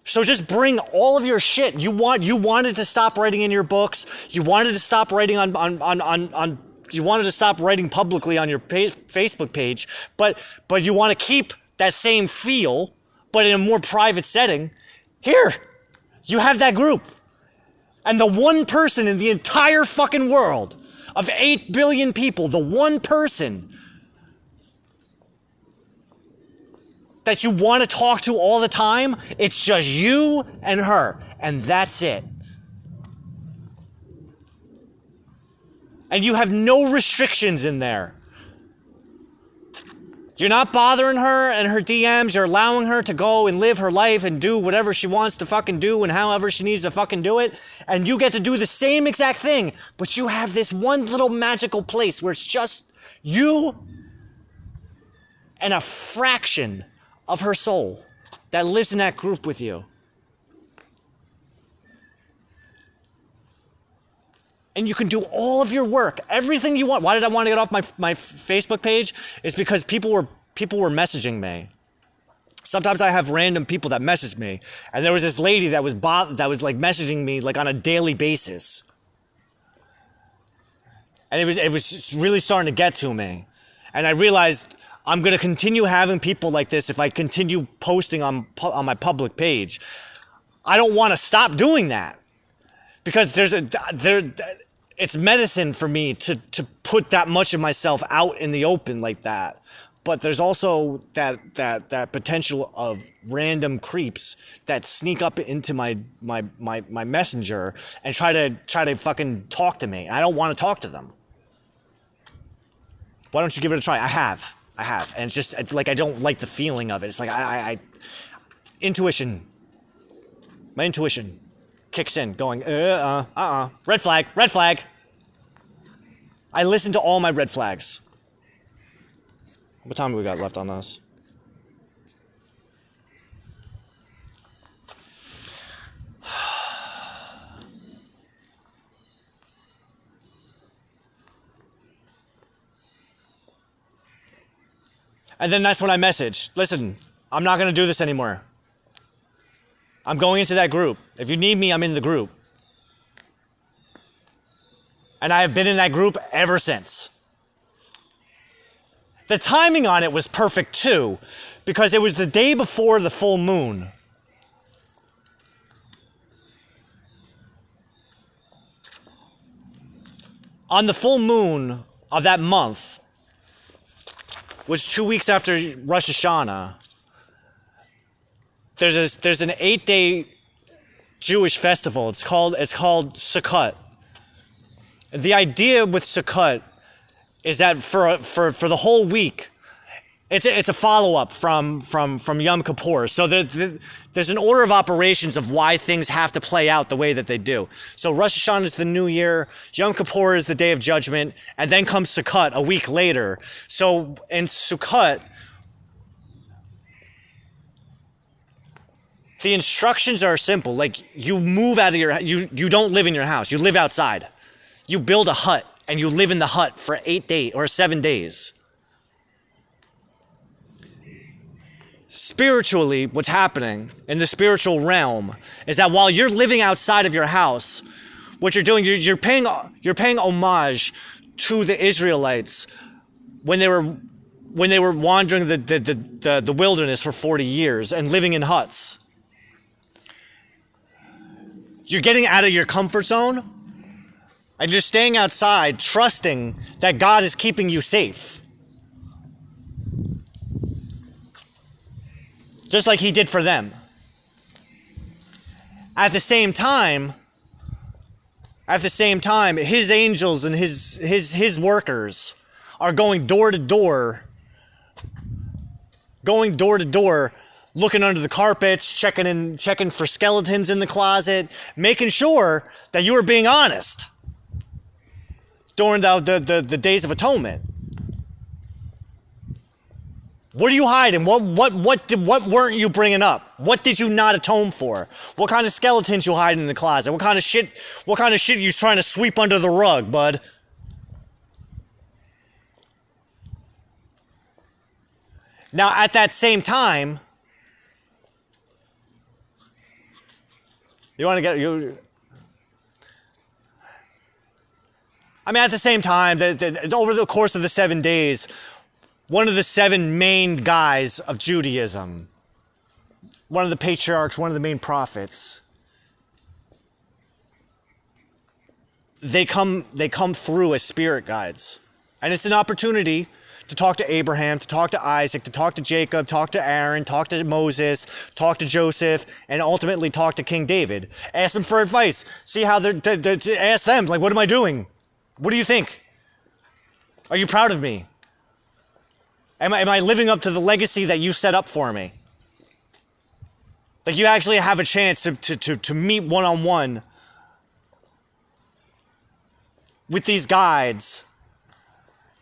A: So just bring all of your shit. You wanted to stop writing in your books. You wanted to stop writing you wanted to stop writing publicly on your Facebook page, but you want to keep that same feel, but in a more private setting. Here, you have that group. And the one person in the entire fucking world of 8 billion people, the one person that you want to talk to all the time, it's just you and her. And that's it. And you have no restrictions in there. You're not bothering her and her DMs. You're allowing her to go and live her life and do whatever she wants to fucking do and however she needs to fucking do it. And you get to do the same exact thing. But you have this one little magical place where it's just you and a fraction of her soul that lives in that group with you. And you can do all of your work, everything you want. Why did I want to get off my Facebook page? It's because people were messaging me. Sometimes I have random people that message me, and there was this lady that was like messaging me like on a daily basis, and it was just really starting to get to me, and I realized I'm gonna continue having people like this if I continue posting on my public page. I don't want to stop doing that. Because it's medicine for me to put that much of myself out in the open like that. but there's also that potential of random creeps that sneak up into my messenger and try to fucking talk to me. And I don't want to talk to them. Why don't you give it a try? I have, and it's like I don't like the feeling of it. It's like intuition. My intuition kicks in, going red flag. I listen to all my red flags. What time have we got left on those? And then that's when I message, listen, I'm not going to do this anymore. I'm going into that group. If you need me, I'm in the group. And I have been in that group ever since. The timing on it was perfect too, because it was the day before the full moon. On the full moon of that month, which 2 weeks after Rosh Hashanah, there's an 8-day Jewish festival. It's called Sukkot. The idea with Sukkot is that for the whole week, it's a follow-up from Yom Kippur. So there's an order of operations of why things have to play out the way that they do. So Rosh Hashanah is the New Year, Yom Kippur is the Day of Judgment, and then comes Sukkot a week later. So in Sukkot, the instructions are simple. Like, you move out of you don't live in your house. You live outside. You build a hut and you live in the hut for 8 days or 7 days. Spiritually, what's happening in the spiritual realm is that while you're living outside of your house, what you're doing, you're paying homage to the Israelites when they were wandering the wilderness for 40 years and living in huts. You're getting out of your comfort zone and you're staying outside, trusting that God is keeping you safe. Just like he did for them. At the same time, his angels and his workers are going door to door, looking under the carpets, checking for skeletons in the closet, making sure that you are being honest during the Days of Atonement. What are you hiding? What weren't you bringing up? What did you not atone for? What kind of skeletons you hiding in the closet? What kind of shit you trying to sweep under the rug, bud? Now, at that same time, at the same time, over the course of the 7 days, one of the 7 main guys of Judaism, one of the patriarchs, one of the main prophets, they come through as spirit guides. And it's an opportunity to talk to Abraham, to talk to Isaac, to talk to Jacob, talk to Aaron, talk to Moses, talk to Joseph, and ultimately talk to King David. Ask them for advice. See how ask them, like, what am I doing? What do you think? Are you proud of me? Am I living up to the legacy that you set up for me? Like, you actually have a chance to meet one-on-one with these guides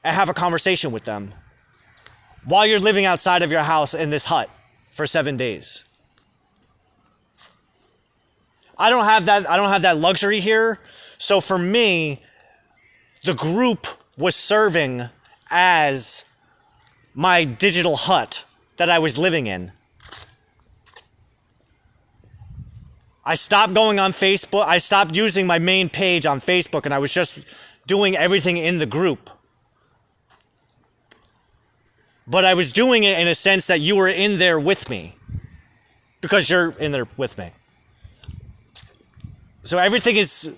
A: and have a conversation with them while you're living outside of your house in this hut for 7 days. I don't have that luxury here. So for me, the group was serving as my digital hut that I was living in. I stopped going on Facebook. I stopped using my main page on Facebook, and I was just doing everything in the group. But I was doing it in a sense that you were in there with me, because you're in there with me. So everything is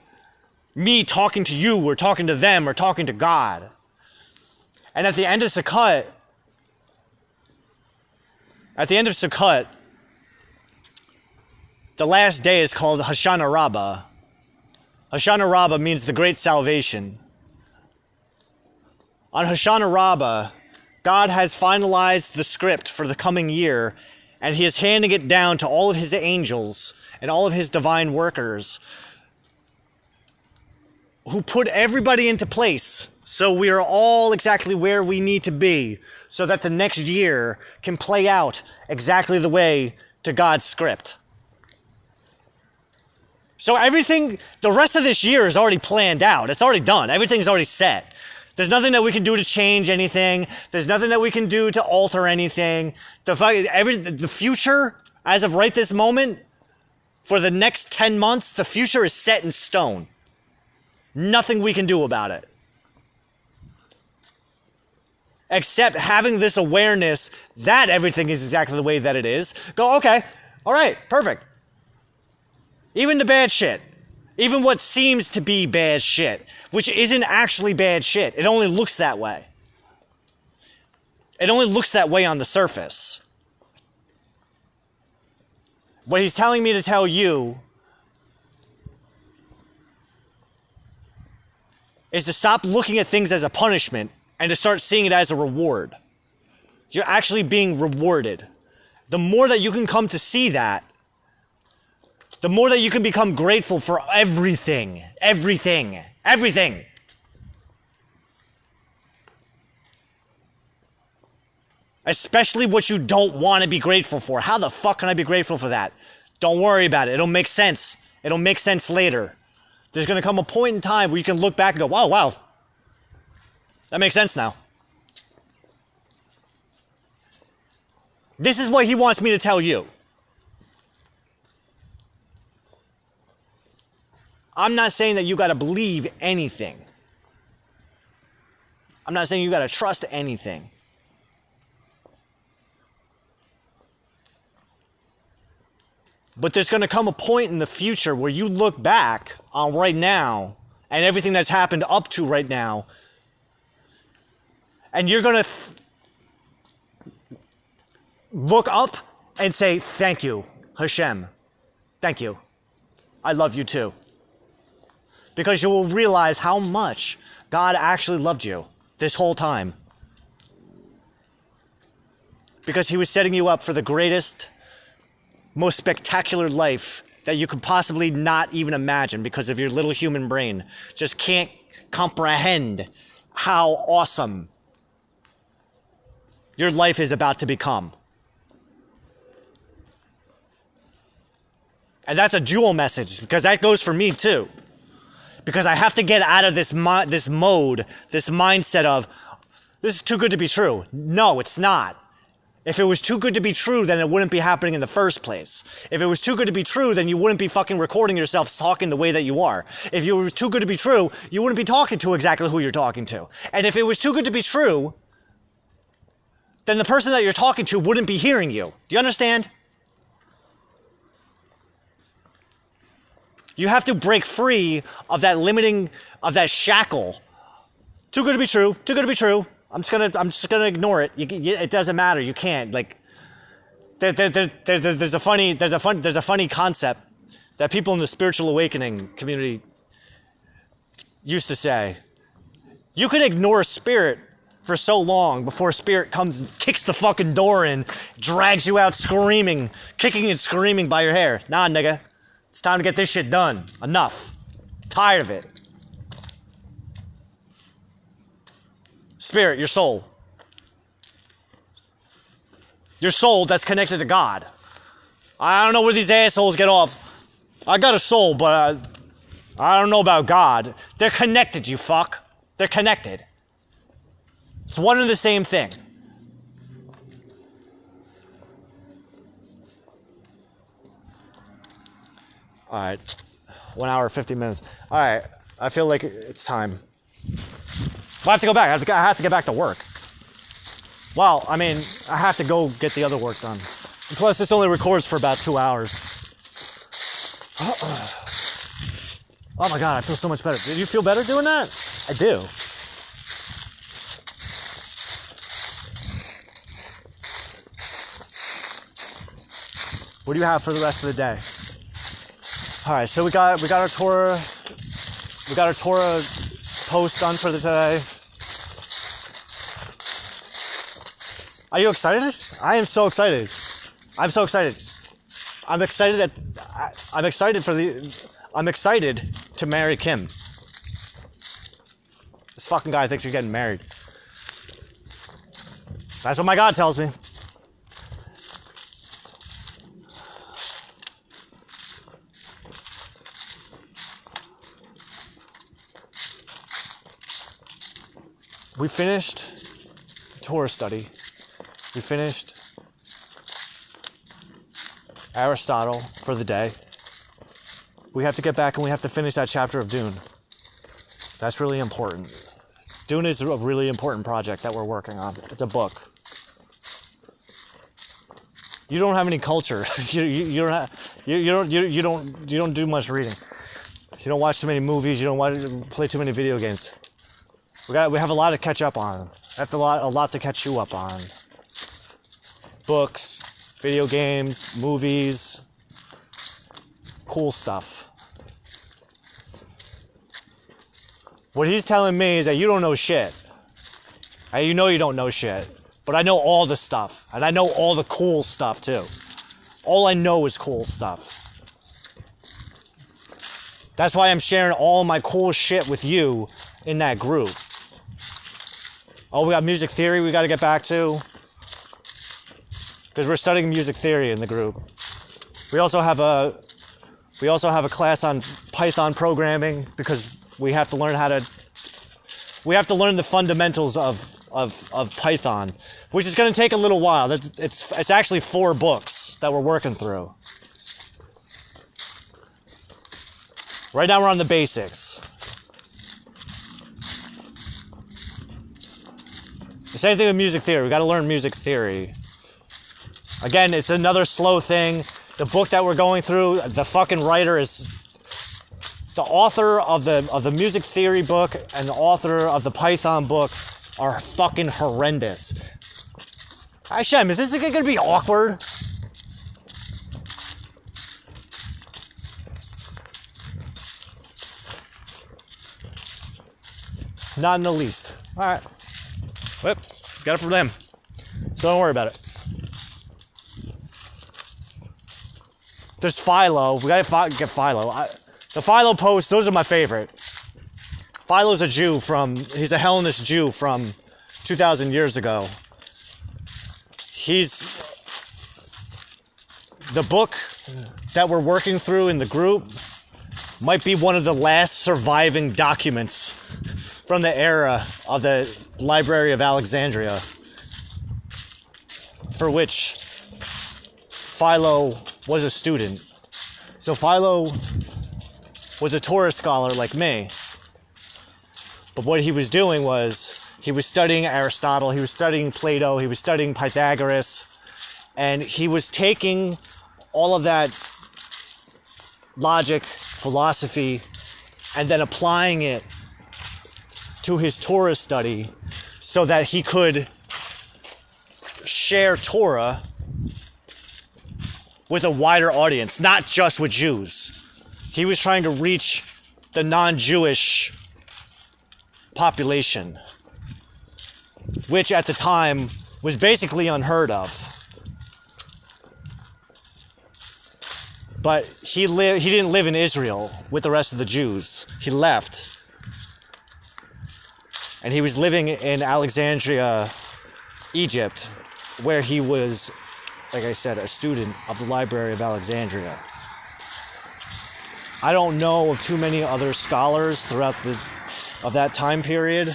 A: me talking to you, or talking to them, or talking to God. And at the end of Sukkot, At the end of Sukkot, the last day is called Hoshana Rabbah. Hoshana Rabbah means the great salvation. On Hoshana Rabbah, God has finalized the script for the coming year, and he is handing it down to all of his angels and all of his divine workers who put everybody into place so we are all exactly where we need to be so that the next year can play out exactly the way to God's script. So everything, the rest of this year is already planned out. It's already done. Everything's already set. There's nothing that we can do to change anything. There's nothing that we can do to alter anything. The future, as of right this moment, for the next 10 months, the future is set in stone. Nothing we can do about it. Except having this awareness that everything is exactly the way that it is. Go, okay, all right, perfect. Even the bad shit. Even what seems to be bad shit, which isn't actually bad shit. It only looks that way. It only looks that way on the surface. What he's telling me to tell you is to stop looking at things as a punishment and to start seeing it as a reward. You're actually being rewarded. The more that you can come to see that, the more that you can become grateful for everything. Especially what you don't want to be grateful for. How the fuck can I be grateful for that? Don't worry about it. It'll make sense. It'll make sense later. There's going to come a point in time where you can look back and go, wow. That makes sense now. This is what he wants me to tell you. I'm not saying that you got to believe anything. I'm not saying you got to trust anything. But there's going to come a point in the future where you look back on right now and everything that's happened up to right now, and you're going to look up and say, thank you, Hashem. Thank you. I love you too. Because you will realize how much God actually loved you this whole time. Because he was setting you up for the greatest, most spectacular life that you could possibly not even imagine because of your little human brain. Just can't comprehend how awesome your life is about to become. And that's a dual message because that goes for me too. Because I have to get out of this mode, this mindset of, this is too good to be true. No, it's not. If it was too good to be true, then it wouldn't be happening in the first place. If it was too good to be true, then you wouldn't be fucking recording yourself talking the way that you are. If it was too good to be true, you wouldn't be talking to exactly who you're talking to. And if it was too good to be true, then the person that you're talking to wouldn't be hearing you. Do you understand? You have to break free of that limiting, of that shackle. Too good to be true. Too good to be true. I'm just gonna ignore it. It doesn't matter. You can't. Like, there's a funny concept that people in the spiritual awakening community used to say. You can ignore spirit for so long before spirit comes and kicks the fucking door in, drags you out screaming, kicking and screaming by your hair. Nah, nigga. It's time to get this shit done. Enough. Tired of it. Spirit, your soul. Your soul that's connected to God. I don't know where these assholes get off. I got a soul, but I don't know about God. They're connected, you fuck. They're connected. It's one and the same thing. All right, 1 hour, 50 minutes. All right, I feel like it's time. Well, I have to go back. I have to get back to work. Well, I mean, I have to go get the other work done. And plus, this only records for about 2 hours. Oh my God, I feel so much better. Did you feel better doing that? I do. What do you have for the rest of the day? All right, so we got our Torah post done for the today. Are you excited? I am so excited. I'm so excited. I'm excited to marry Kim. This fucking guy thinks you're getting married. That's what my God tells me. We finished the Torah study. We finished Aristotle for the day. We have to get back and we have to finish that chapter of Dune. That's really important. Dune is a really important project that we're working on. It's a book. You don't have any culture. You don't do much reading. You don't watch too many movies. You don't play too many video games. We have a lot to catch up on. A lot to catch you up on. Books, video games, movies, cool stuff. What he's telling me is that you don't know shit. And you know you don't know shit. But I know all the stuff. And I know all the cool stuff too. All I know is cool stuff. That's why I'm sharing all my cool shit with you in that group. Oh, we got music theory we got to get back to. Because we're studying music theory in the group. We also have a class on Python programming because we have to learn the fundamentals of Python, which is going to take a little while. It's actually 4 books that we're working through. Right now we're on the basics. The same thing with music theory. We got to learn music theory. Again, it's another slow thing. The book that we're going through, the fucking writer is the author of the music theory book and the author of the Python book are fucking horrendous. Hashem, is this going to be awkward? Not in the least. All right. Well, got it from them. So don't worry about it. There's Philo. We gotta get Philo. The Philo posts, those are my favorite. Philo's he's a Hellenist Jew from 2,000 years ago. The book that we're working through in the group might be one of the last surviving documents from the era of the Library of Alexandria, for which Philo was a student. So Philo was a Torah scholar like me. But what he was doing was he was studying Aristotle, he was studying Plato, he was studying Pythagoras, and he was taking all of that logic, philosophy, and then applying it to his Torah study so that he could share Torah with a wider audience, not just with Jews. He was trying to reach the non-Jewish population, which at the time was basically unheard of. But he didn't live in Israel with the rest of the Jews. He left. And he was living in Alexandria, Egypt, where he was, like I said, a student of the Library of Alexandria. I don't know of too many other scholars throughout of that time period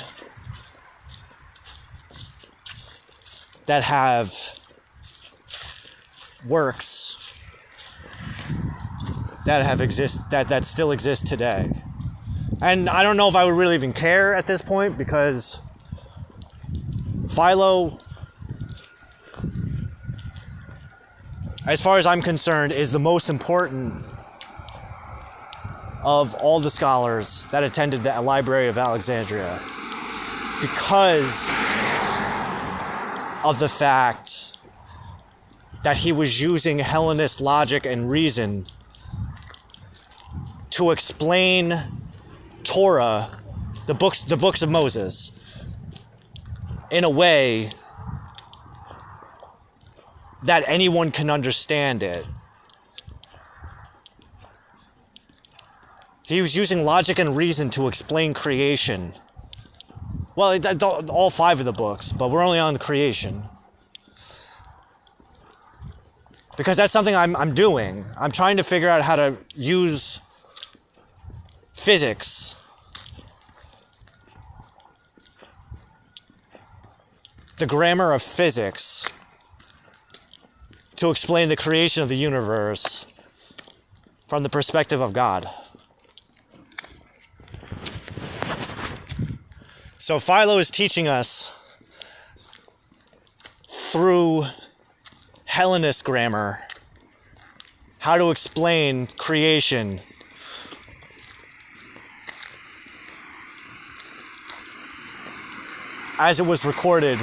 A: that have works that still exist today. And I don't know if I would really even care at this point, because Philo, as far as I'm concerned, is the most important of all the scholars that attended the Library of Alexandria, because of the fact that he was using Hellenist logic and reason to explain Torah, the books of Moses, in a way that anyone can understand it. He was using logic and reason to explain creation. Well, all 5 of the books, but we're only on creation. Because that's something I'm doing. I'm trying to figure out how to use physics the grammar of physics to explain the creation of the universe from the perspective of God. So Philo is teaching us through Hellenist grammar how to explain creation as it was recorded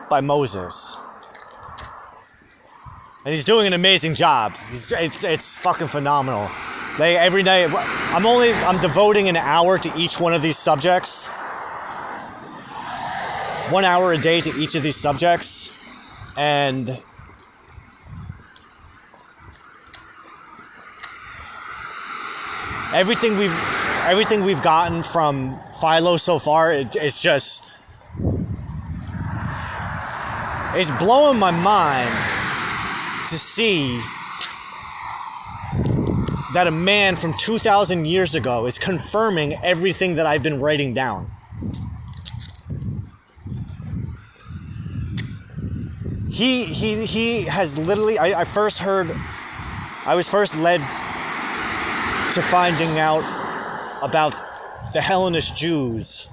A: by Moses. And he's doing an amazing job. It's fucking phenomenal. Like every day, I'm devoting an hour to each one of these subjects. 1 hour a day to each of these subjects. And everything we've gotten from Philo so far, it's just, it's blowing my mind to see that a man from 2,000 years ago is confirming everything that I've been writing down. He has literally, I was first led to finding out about the Hellenist Jews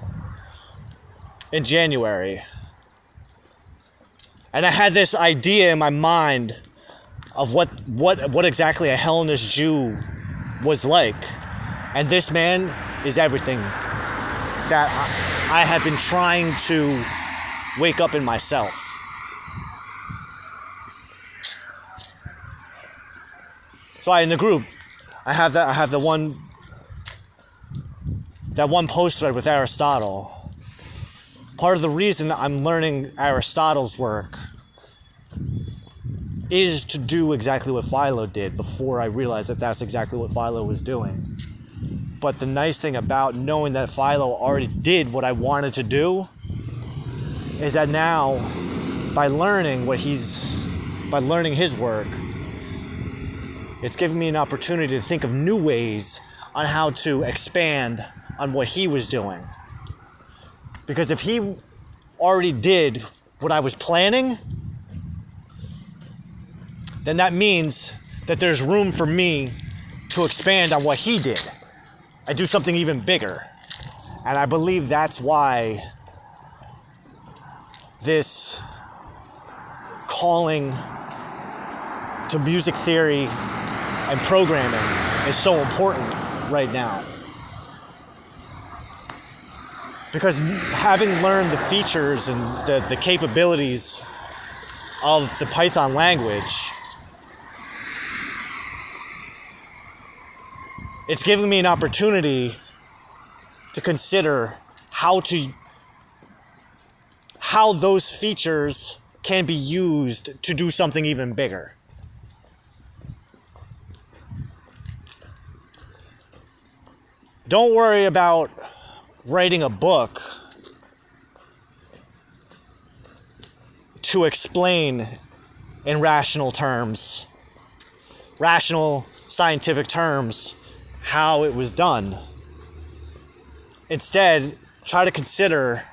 A: in January. And I had this idea in my mind of what exactly a Hellenist Jew was like. And this man is everything that I have been trying to wake up in myself. So in the group, I have that one post thread with Aristotle. Part of the reason I'm learning Aristotle's work is to do exactly what Philo did before I realized that that's exactly what Philo was doing. But the nice thing about knowing that Philo already did what I wanted to do is that now, by learning his work, it's given me an opportunity to think of new ways on how to expand on what he was doing. Because if he already did what I was planning, then that means that there's room for me to expand on what he did and do something even bigger. And I believe that's why this calling to music theory and programming is so important right now. Because having learned the features and the capabilities of the Python language, it's giving me an opportunity to consider how those features can be used to do something even bigger. Don't worry about writing a book to explain in rational scientific terms, how it was done. Instead, try to consider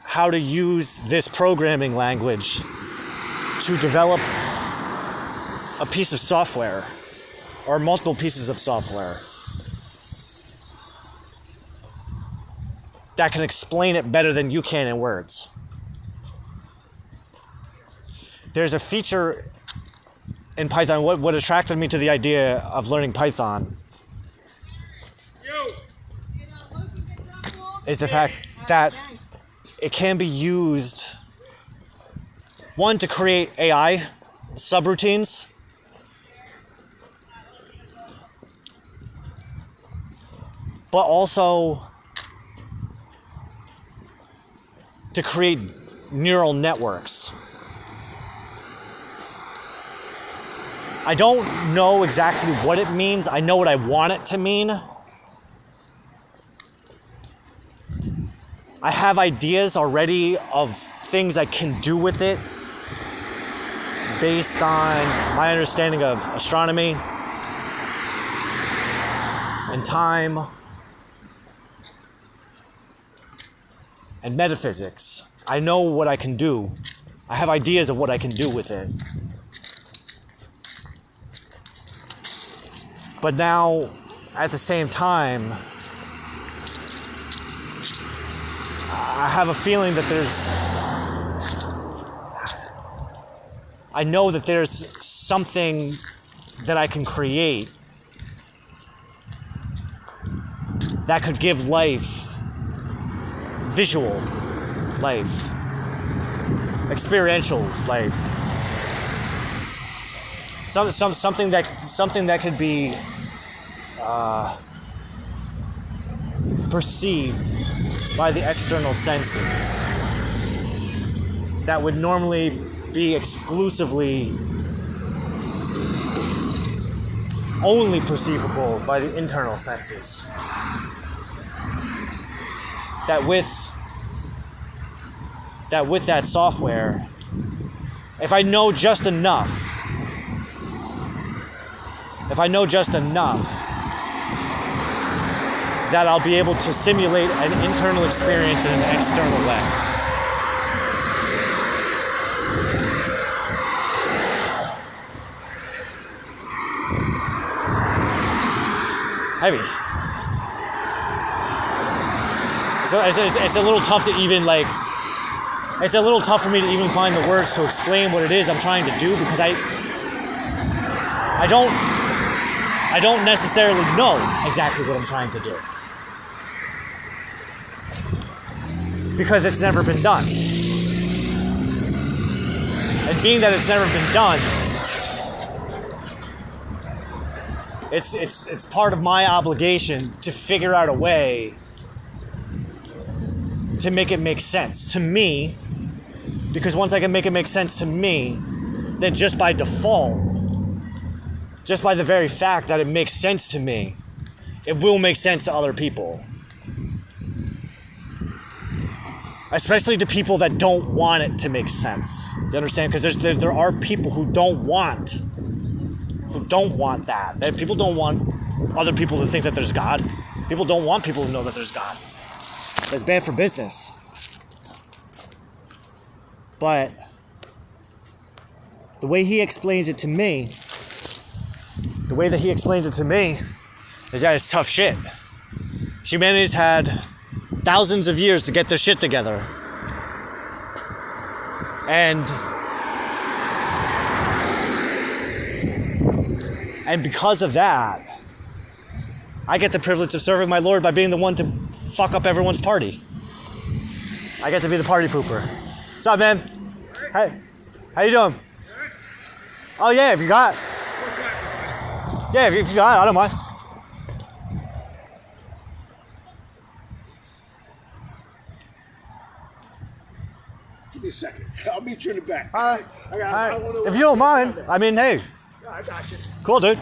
A: how to use this programming language to develop a piece of software or multiple pieces of software that can explain it better than you can in words. There's a feature in Python. What attracted me to the idea of learning Python is the fact that it can be used one, to create AI subroutines, but also to create neural networks. I don't know exactly what it means. I know what I want it to mean. I have ideas already of things I can do with it based on my understanding of astronomy and time and metaphysics. I know what I can do. I have ideas of what I can do with it. But now, at the same time, I have a feeling that I know that there's something that I can create that could give life, visual life, experiential life. Something that could be perceived by the external senses that would normally be exclusively only perceivable by the internal senses. That with that software, if I know just enough, that I'll be able to simulate an internal experience in an external way. Heavy. So it's a little tough to even it's a little tough for me to even find the words to explain what it is I'm trying to do, because I don't necessarily know exactly what I'm trying to do, because it's never been done. And being that it's never been done, it's part of my obligation to figure out a way to make it make sense to me, because once I can make it make sense to me, then just by default, just by the very fact that it makes sense to me, it will make sense to other people. Especially to people that don't want it to make sense. Do you understand? Because there are people who don't want that. People don't want other people to think that there's God. People don't want people to know that there's God. That's bad for business. But the way he explains it to me, is that it's tough shit. Humanity's had thousands of years to get their shit together. And because of that, I get the privilege of serving my Lord by being the one to fuck up everyone's party. I get to be the party pooper. What's up, man? Hey, how you doing? Oh yeah, if you got. Yeah, if you got it, I don't mind.
B: Give me a second. I'll meet you in the back.
A: If you don't mind, I mean, hey.
B: Yeah, I got you.
A: Cool, dude.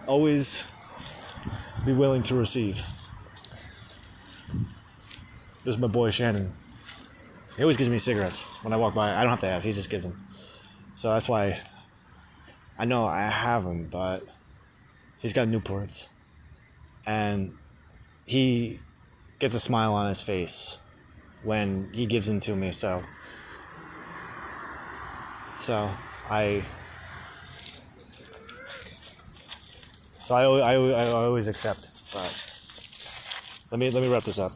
A: Always be willing to receive. This is my boy Shannon. He always gives me cigarettes when I walk by. I don't have to ask, he just gives them. So that's why I know I have them, but he's got Newports. And he gets a smile on his face when he gives them to me, so I always accept. But let me wrap this up.